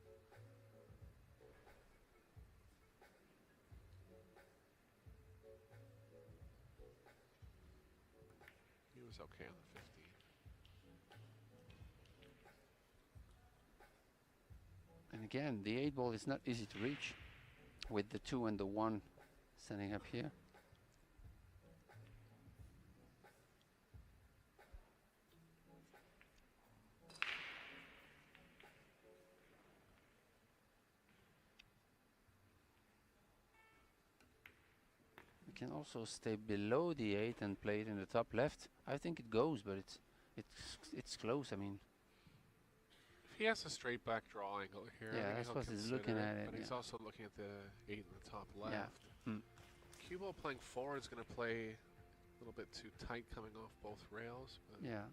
He was okay on the 15. And again, the 8 ball is not easy to reach with the 2 and the 1 standing up here. We can also stay below the 8 and play it in the top left. I think it goes, but it's close. I mean, If he has a straight back draw angle here, Yeah, I think that's he'll what he's consider looking at it, But he's yeah. also looking at the 8 in the top left. Yeah. Mm. Cue ball playing forward is going to play a little bit too tight coming off both rails, but yeah,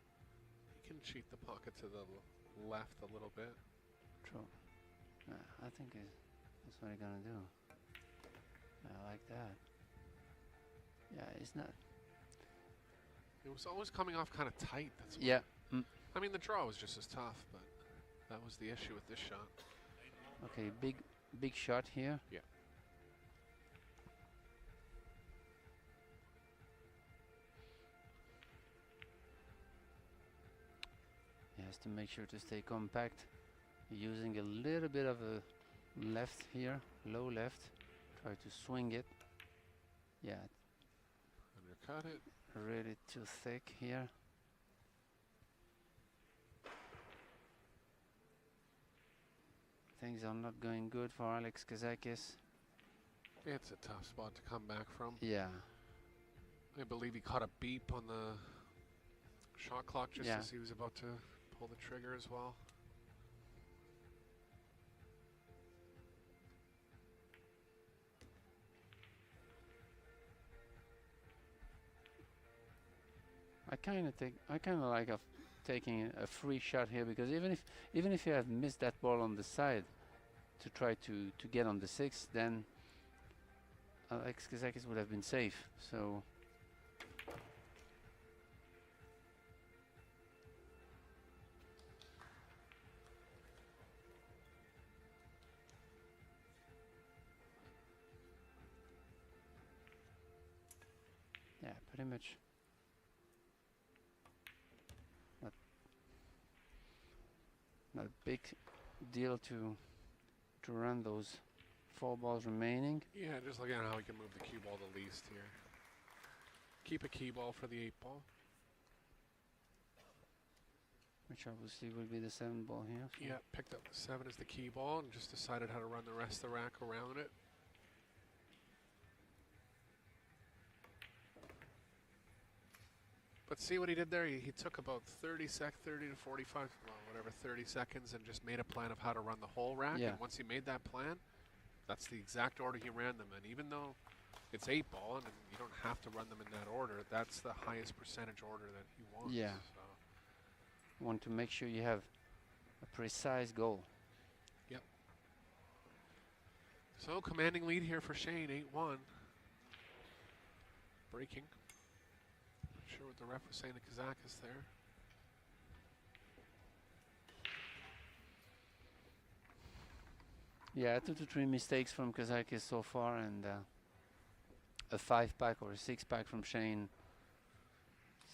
he can cheat the pocket to the left a little bit. true. I think that's what he's gonna do. I like that. Yeah, it's not. It was always coming off kind of tight. That's Yeah. I mean, the draw was just as tough, but that was the issue with this shot. Okay, big shot here. Yeah. He has to make sure to stay compact, using a little bit of a left here, low left. Try to swing it. Yeah, Undercut it. really too thick here. Things are not going good for Alex Kazakis. It's a tough spot to come back from. Yeah. I believe he caught a beep on the shot clock just Yeah. as he was about to pull the trigger as well. I kind of like taking a free shot here, because even if you have missed that ball on the side to try to get on the 6, then Alex Kazakis would have been safe. So yeah, pretty much not a big deal to run those 4 balls remaining. Yeah, just looking at how he can move the cue ball the least here. Keep a key ball for the 8 ball. Which obviously will be the 7 ball here. So Yeah, picked up the 7 as the key ball and just decided how to run the rest of the rack around it. But see what he did there? He took about 30 to 45, well, whatever, 30 seconds and just made a plan of how to run the whole rack. Yeah. And once he made that plan, that's the exact order he ran them in. Even though it's 8 ball and you don't have to run them in that order, that's the highest percentage order that he wants. Yeah. So. you want to make sure you have a precise goal. Yep. So commanding lead here for Shane, 8-1. Breaking. Not sure what the ref was saying to Kazakis there. Yeah, 2 to 3 mistakes from Kazakis so far, and a 5-pack or a 6-pack from Shane.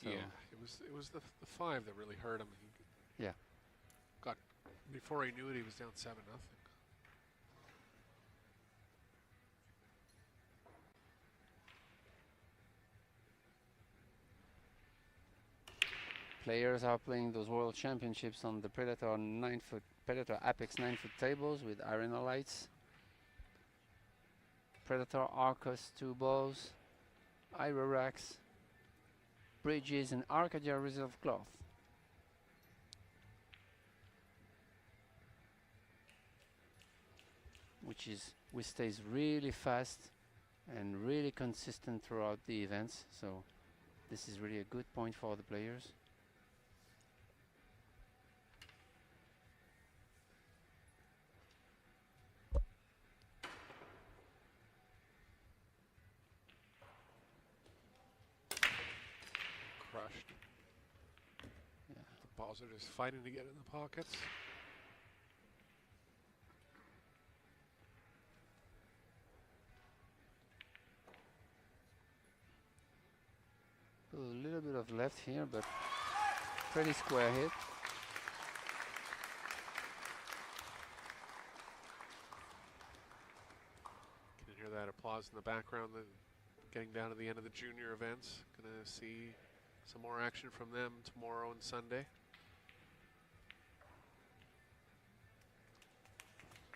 So Yeah, it was the 5 that really hurt him. He yeah. got, before he knew it, he was down 7-0. Players are playing those World Championships on the Predator Predator Apex 9-foot tables with arena lights. Predator Arcos 2 balls, Ira racks, bridges, and Arcadia reserve cloth. Which stays really fast and really consistent throughout the events. So this is really a good point for the players. Crushed. Yeah. The balls are just fighting to get in the pockets. A little bit of left here, but pretty square hit. Can you hear that applause in the background? Getting down to the end of the junior events. Gonna see some more action from them tomorrow and Sunday.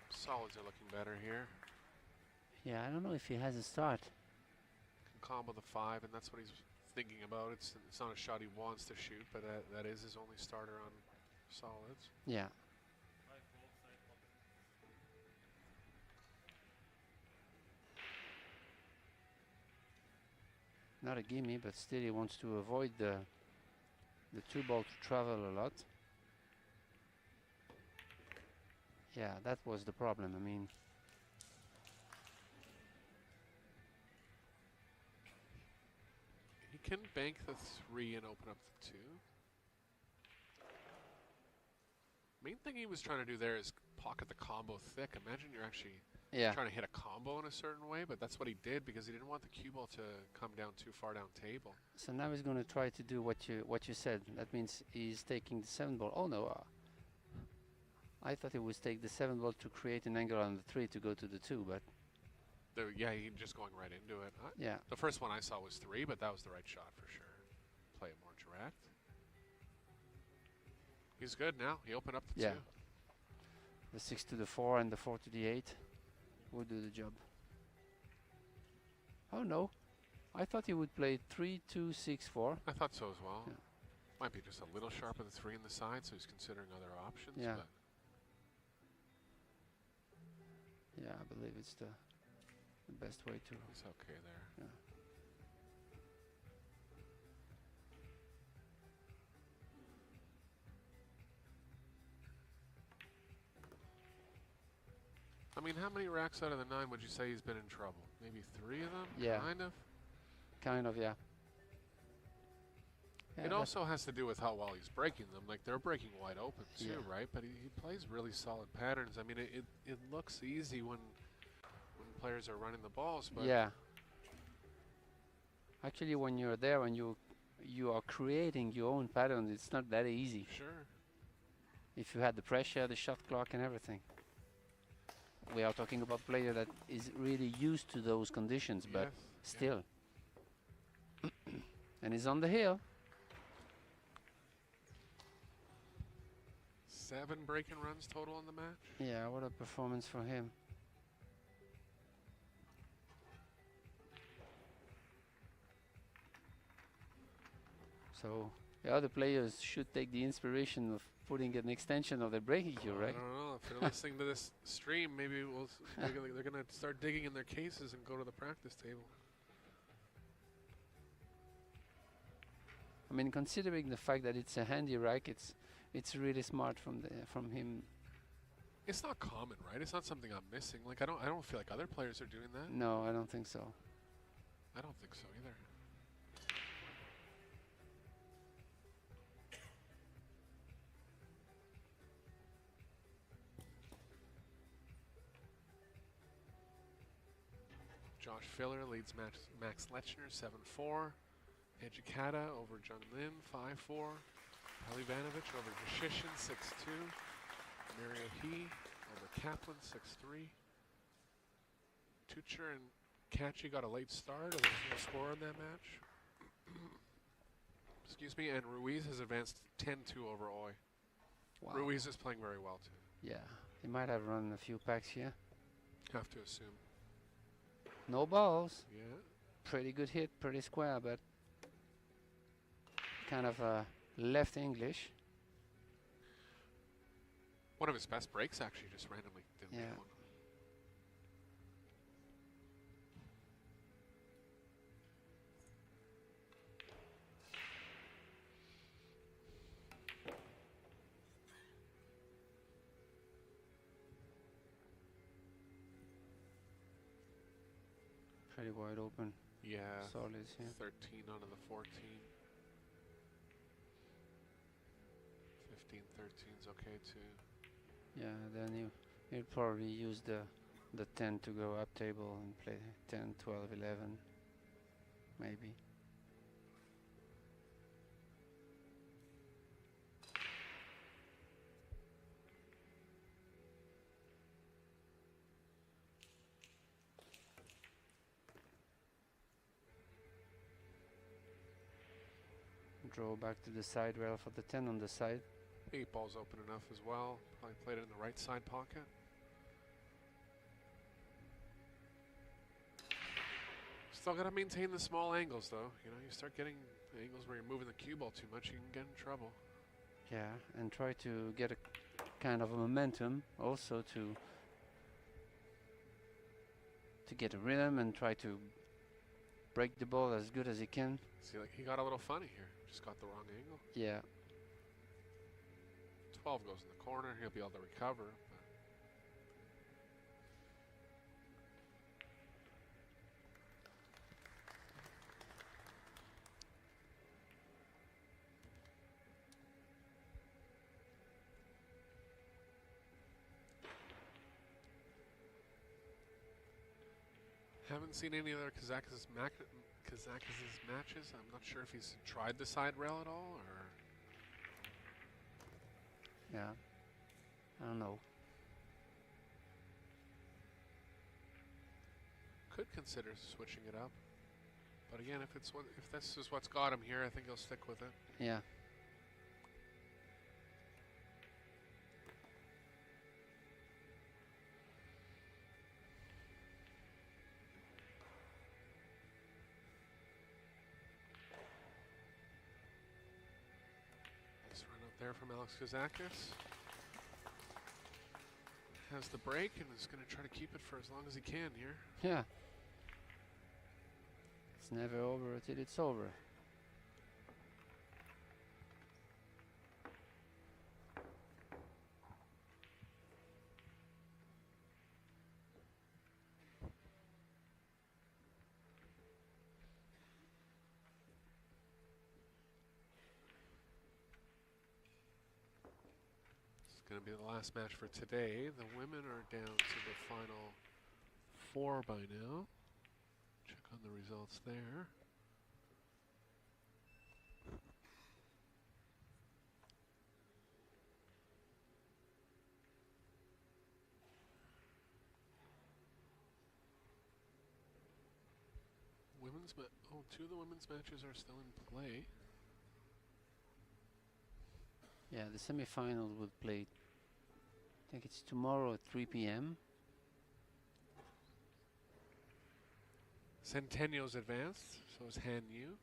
Solids are looking better here. Yeah, I don't know if he has a start. Can combo the 5, and that's what he's thinking about. It's not a shot he wants to shoot, but that is his only starter on solids. Yeah. Not a gimme, but still he wants to avoid the 2 ball to travel a lot. Yeah, that was the problem. I mean, he can bank the 3 and open up the 2. Main thing he was trying to do there is pocket the combo thick. Imagine you're actually trying to hit a combo in a certain way, but that's what he did because he didn't want the cue ball to come down too far down table. so now he's going to try to do what you said. That means he's taking the 7 ball. Oh no, I thought he would take the 7 ball to create an angle on the 3 to go to the 2, but Yeah, he just going right into it. yeah. The first one I saw was 3, but that was the right shot for sure. Play it more direct. He's good now. He opened up the 2. The 6 to the 4 and the 4 to the 8 would do the job. Oh no, I thought he would play 3 2 6 4. I thought so as well. Yeah. Might be just a little sharper the 3 in the side, so he's considering other options. Yeah. But Yeah, I believe it's the best way to. he's okay there. Yeah. I mean, how many racks out of the 9 would you say he's been in trouble? Maybe 3 of them? Yeah. Kind of? Kind of, yeah. It also has to do with how well he's breaking them. Like, they're breaking wide open too, Yeah. right? But he plays really solid patterns. I mean, it looks easy when players are running the balls, but yeah. Actually, when you're there, when you are creating your own patterns, it's not that easy. sure. If you had the pressure, the shot clock, and everything. We are talking about a player that is really used to those conditions, but Yes, still. And he's on the hill. 7 break-and runs total in the match. Yeah, what a performance for him. So the other players should take the inspiration of putting an extension of their breaking cue, I right? don't know. If they're listening to this stream, maybe they're gonna start digging in their cases and go to the practice table. I mean, considering the fact that it's a handy rack, it's really smart from him. It's not common, right? It's not something I'm missing. Like I don't feel like other players are doing that. No, I don't think so. I don't think so either. Josh Filler leads Max Lechner 7-4. Ejikata over Jung Lin 5-4. Pelivanovich over Gashishin 6-2. Mario He over Kaplan 6-3. Tucher and Kachi got a late start. There was no score in that match. Excuse me, and Ruiz has advanced 10-2 over Oy. Wow. Ruiz is playing very well too. Yeah, he might have run a few packs here. Have to assume. No balls. Yeah. Pretty good hit, pretty square, but kind of left English. One of his best breaks actually just randomly didn't Yeah. make one. Pretty wide open. Yeah. Solids here. 13 out of the 14. 15, 13's okay too. Yeah, then he'll probably use the 10 to go up table and play 10, 12, 11, maybe. Draw back to the side rail for the 10 on the side. 8 ball's open enough as well. Probably played it in the right side pocket. Still got to maintain the small angles though. You know, you start getting angles where you're moving the cue ball too much, you can get in trouble. Yeah, and try to get a kind of a momentum also to get a rhythm and try to break the ball as good as he can. See, like he got a little funny here. Just got the wrong angle. Yeah. 12 goes in the corner. He'll be able to recover. But haven't seen any other Kazakis' matches. I'm not sure if he's tried the side rail at all, or Yeah. I don't know. could consider switching it up. But again, if this is what's got him here, I think he'll stick with it. Yeah. there from Alex Kazakis. Has the break and is going to try to keep it for as long as he can here. Yeah. It's never over until it's over. Going to be the last match for today. The women are down to the final 4 by now. Check on the results there. Two of the women's matches are still in play. Yeah, the semi-finals will play. I think it's tomorrow at 3 p.m. Centennial's advanced, so is Han Yu.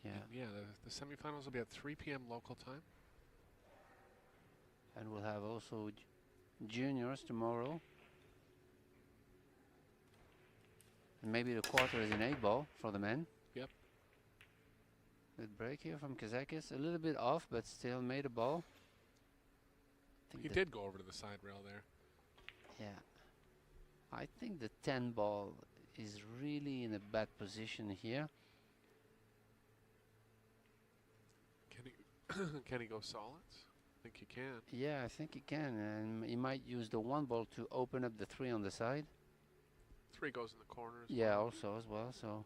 Yeah. And yeah, the semifinals will be at 3 p.m. local time. And we'll have also juniors tomorrow. And maybe the quarter is in 8-ball for the men. Yep. Good break here from Kazakis. A little bit off, but still made a ball. He did go over to the side rail there. Yeah. I think the 10-ball is really in a bad position here. Can he go solids? I think he can. Yeah, I think he can. And he might use the 1-ball to open up the 3 on the side. 3 goes in the corners. Yeah, also as well, so.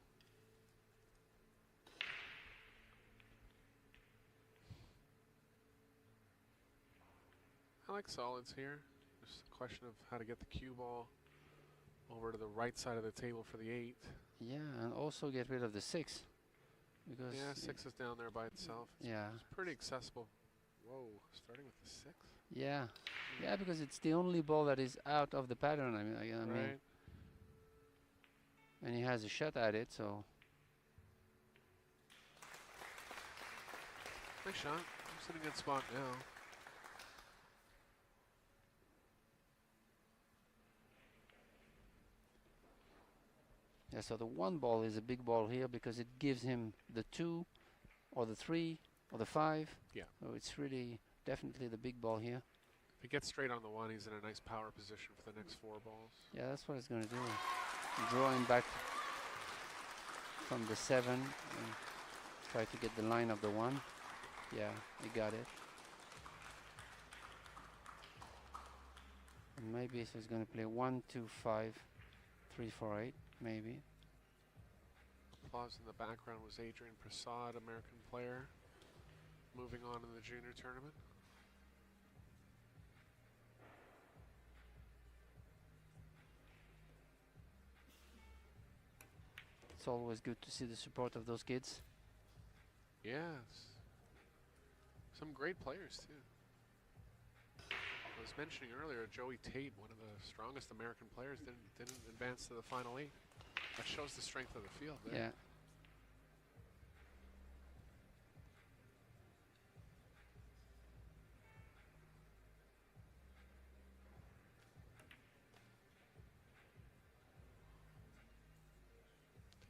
I like solids here. Just a question of how to get the cue ball over to the right side of the table for the 8. Yeah, and also get rid of the 6. Because yeah, 6 is down there by itself. It's pretty accessible. Whoa, starting with the 6? Yeah. Yeah, because it's the only ball that is out of the pattern. I mean, right. And he has a shot at it, so. Nice shot. He's in a good spot now. Yeah, so the 1-ball is a big ball here because it gives him the 2 or the 3 or the 5. Yeah. So it's really definitely the big ball here. If he gets straight on the 1, he's in a nice power position for the next 4 balls. Yeah, that's what it's going to do. Drawing back from the 7 and try to get the line of the 1. Yeah, he got it. And maybe so he's going to play 1, 2, 5, 3, 4, 8, maybe. Applause in the background was Adrian Prasad, American player, moving on in the junior tournament. It's always good to see the support of those kids. Yes. Some great players, too. I was mentioning earlier, Joey Tate, one of the strongest American players, didn't advance to the final 8. That shows the strength of the field there. Yeah.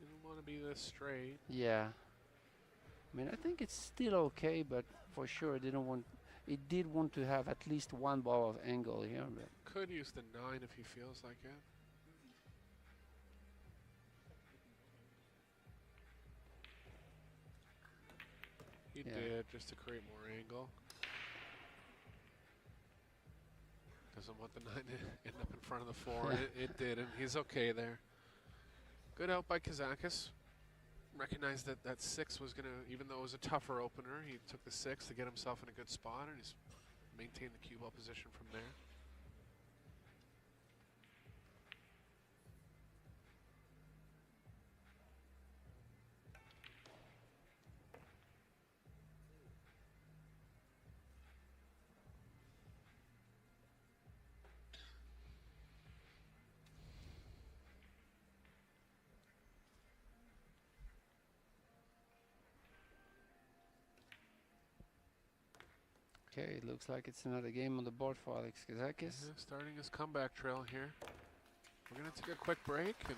Didn't want to be this straight. Yeah. I mean, I think it's still okay, but for sure it did want to have at least 1 ball of angle here. But could use the 9 if he feels like it. He did, just to create more angle. Doesn't want the 9 to end up in front of the 4. It did, and he's okay there. Good out by Kazakis. Recognized that that 6 was going to, even though it was a tougher opener, he took the 6 to get himself in a good spot, and he's maintained the cue ball position from there. Okay, it looks like it's another game on the board for Alex Kazakis. Yeah, starting his comeback trail here. We're going to take a quick break and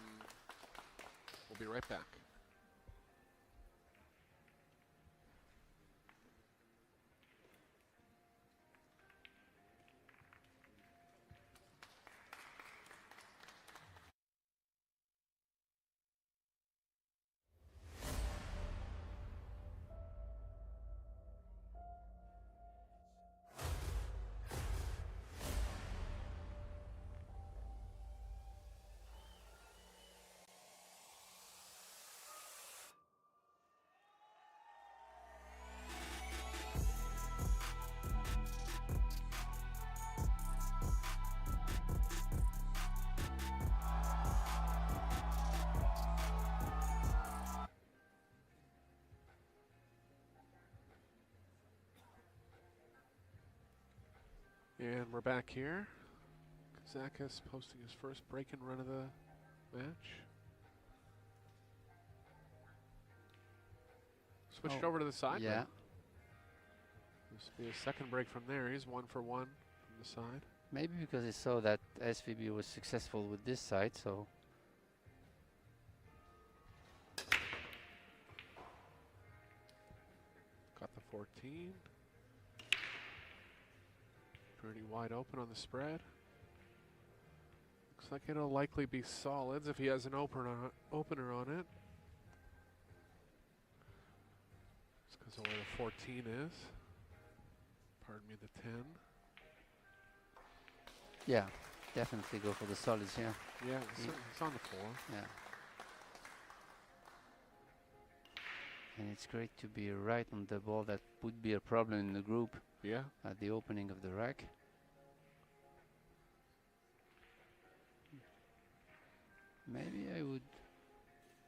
we'll be right back. And we're back here. Kazakis posting his first break-in run of the match. Switched over to the side. Yeah. This will be a second break from there. He's 1 for 1 from the side. Maybe because he saw that SVB was successful with this side, so. Got the 14. Pretty wide open on the spread. Looks like it'll likely be solids if he has an opener on it. It's because of where the 14 is. Pardon me, the 10. Yeah, definitely go for the solids here. Yeah, it's on the 4. Yeah. And it's great to be right on the ball. That would be a problem in the group. Yeah. At the opening of the rack. Maybe I would.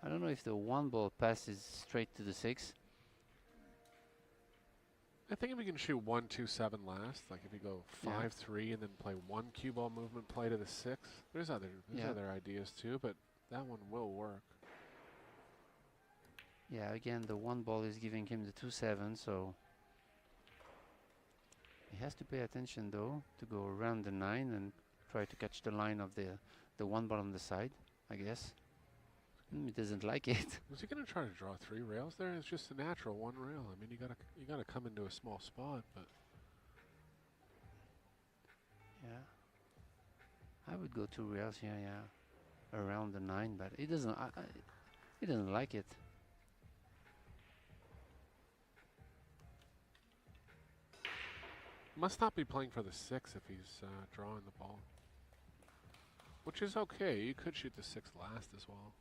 I don't know if the 1 ball passes straight to the 6. I think if we can shoot 1, 2, 7 last, like if you go 5, 3, and then play 1 cue ball movement play to the 6, there's other ideas too, but that one will work. Yeah, again, the 1 ball is giving him the 2-7, so he has to pay attention though to go around the 9 and try to catch the line of the 1 ball on the side, I guess. He doesn't like it. Was he going to try to draw 3 rails there? It's just a natural 1 rail. I mean, you gotta come into a small spot, but yeah, I would go 2 rails here, yeah, around the 9, but he doesn't. He doesn't like it. must not be playing for the 6 if he's drawing the ball, which is okay. You could shoot the 6 last as well.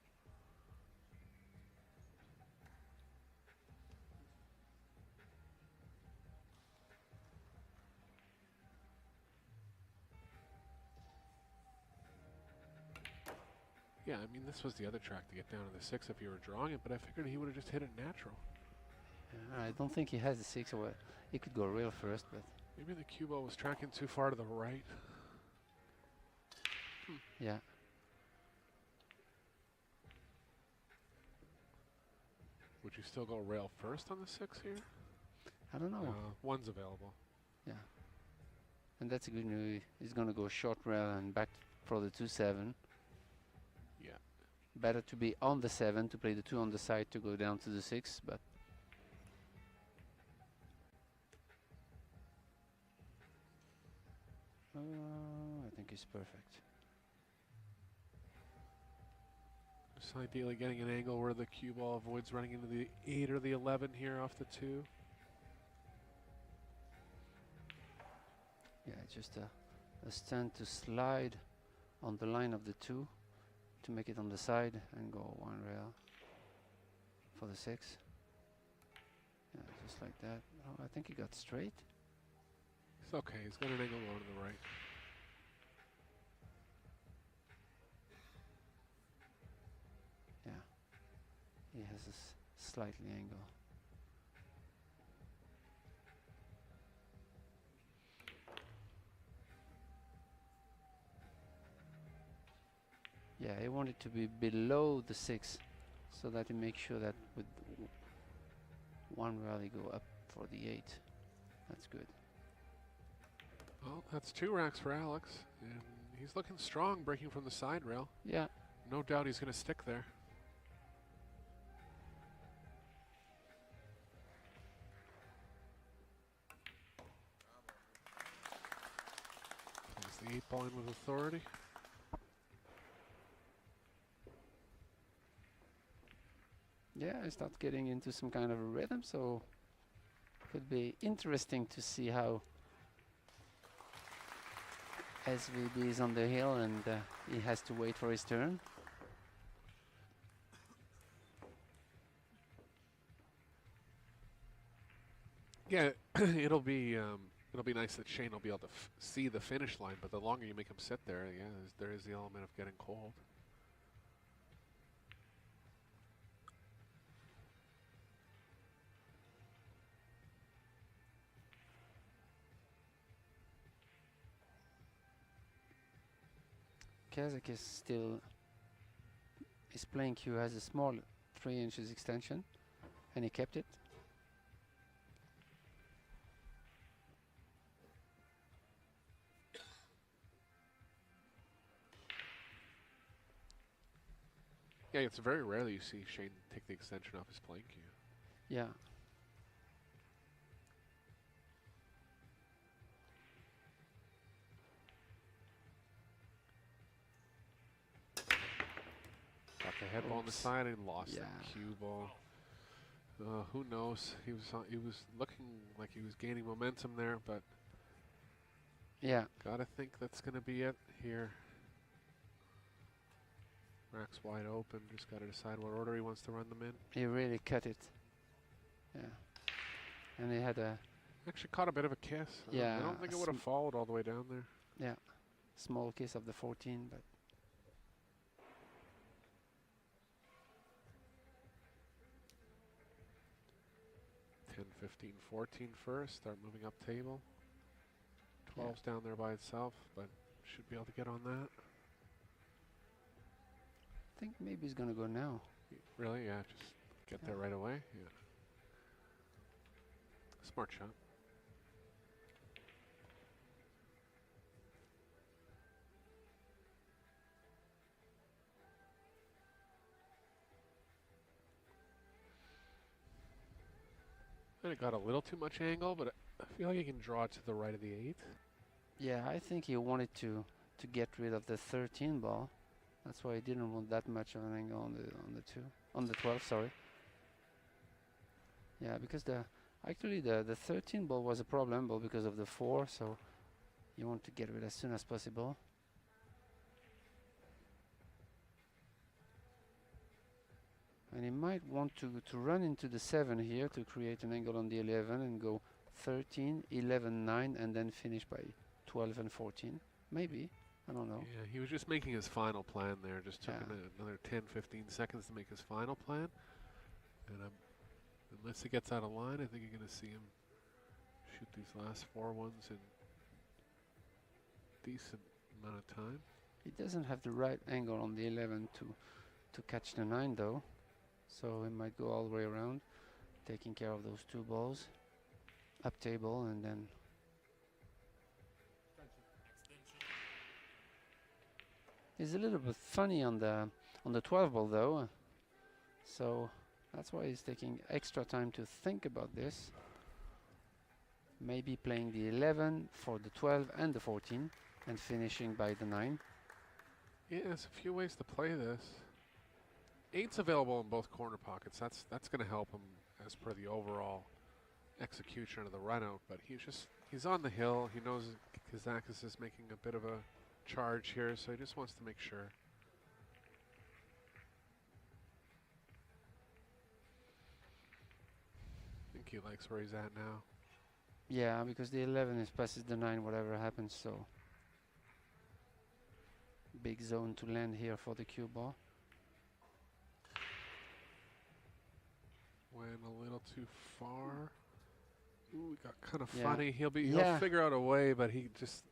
Yeah, I mean, this was the other track to get down to the 6 if you were drawing it, but I figured he would have just hit it natural. I don't think he has the 6 or what. He could go rail first, but maybe the cue ball was tracking too far to the right. yeah. Would you still go rail first on the 6 here? I don't know. 1's available. Yeah. And that's a good news. He's going to go short rail and back for the 2-7. Yeah. Better to be on the 7 to play the 2 on the side to go down to the 6, but I think it's perfect. Just ideally getting an angle where the cue ball avoids running into the 8 or the 11 here off the 2. Yeah, just a stand to slide on the line of the 2 to make it on the side and go 1 rail for the 6. Yeah, just like that. Oh, I think he got straight. It's okay. He's got an angle going to the right. Yeah, he has a slightly angle. Yeah, I want it to be below the 6 so that it makes sure that with 1 rally go up for the 8. That's good. Well, that's 2 racks for Alex, and he's looking strong, breaking from the side rail. Yeah. No doubt he's going to stick there. Plays the 8-ball in with authority. Yeah, I start getting into some kind of a rhythm, so could be interesting to see how SVB is on the hill and he has to wait for his turn. Yeah, it'll be nice that Shane will be able to see the finish line, but the longer you make him sit there, yeah, there is the element of getting cold. Kazakis still his playing cue has a small 3 inches extension, and he kept it. Yeah, it's very rare that you see Shane take the extension off his playing cue. Yeah. Got the head ball on the side and lost Yeah. the cue ball. Who knows? He was looking like he was gaining momentum there, but Yeah. gotta think that's gonna be it here. Rack's wide open. Just gotta decide what order he wants to run them in. He really cut it. Yeah. And he had a Actually caught a bit of a kiss. Yeah, I don't think it would have followed all the way down there. small kiss of the 14, but 10, 15, 14 first. Start moving up table. 12's down there by itself, but should be able to get on that. I think maybe he's gonna go now. Really? Yeah, just get there right away. Yeah. Smart shot. And it got a little too much angle, but I feel like you can draw it to the right of the 8. Yeah, I think he wanted to get rid of the 13 ball. That's why he didn't want that much of an angle on the 12. Sorry. Yeah, because actually the 13 ball was a problem, but because of the 4, so you want to get rid as soon as possible. And he might want to run into the 7 here to create an angle on the 11 and go 13, 11, 9, and then finish by 12 and 14. Maybe. I don't know. Yeah, he was just making his final plan there. Just took him another 10, 15 seconds to make his final plan. And unless he gets out of line, I think you're going to see him shoot these last 4 ones in decent amount of time. He doesn't have the right angle on the 11 to catch the 9 though. So he might go all the way around, taking care of those 2 balls. Up table and then he's a little bit funny on the 12 ball though, so that's why he's taking extra time to think about this. Maybe playing the 11 for the 12 and the 14 and finishing by the 9. Yeah, there's a few ways to play this. 8's available in both corner pockets. That's going to help him as per the overall execution of the run out, but he's on the hill. He knows Kazakis is making a bit of a charge here, so he just wants to make sure. I think he likes where he's at now. Yeah, because the 11 is passes the 9 whatever happens, so big zone to land here for the cue ball. Went a little too far. Ooh, it got kind of Yeah. funny. He'll figure out a way, but he just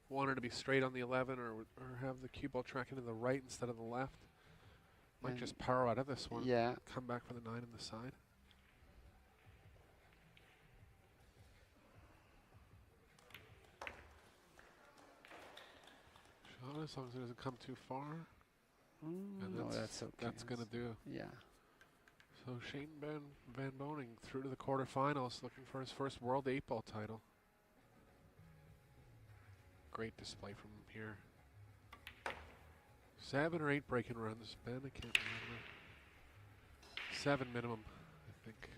wanted to be straight on the 11 or have the cue ball tracking to the right instead of the left. Might And just power out of this one. yeah, Come back for the 9 on the side. as long as it doesn't come too far. And No, that's okay. That's going to do. Yeah. So Shane Van Boening through to the quarterfinals, looking for his first World 8-ball title. Great display from him here. 7 or 8 breaking runs. Ben, I can't remember. 7 minimum, I think.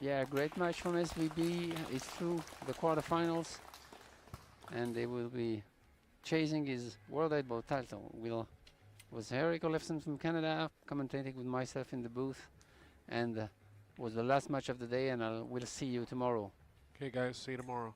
Yeah, great match from SVB. It's through the quarterfinals, and they will be chasing his World 8-ball title. Was Eric Olofsson from Canada commentating with myself in the booth, and was the last match of the day, and we'll see you tomorrow. Okay, guys, see you tomorrow.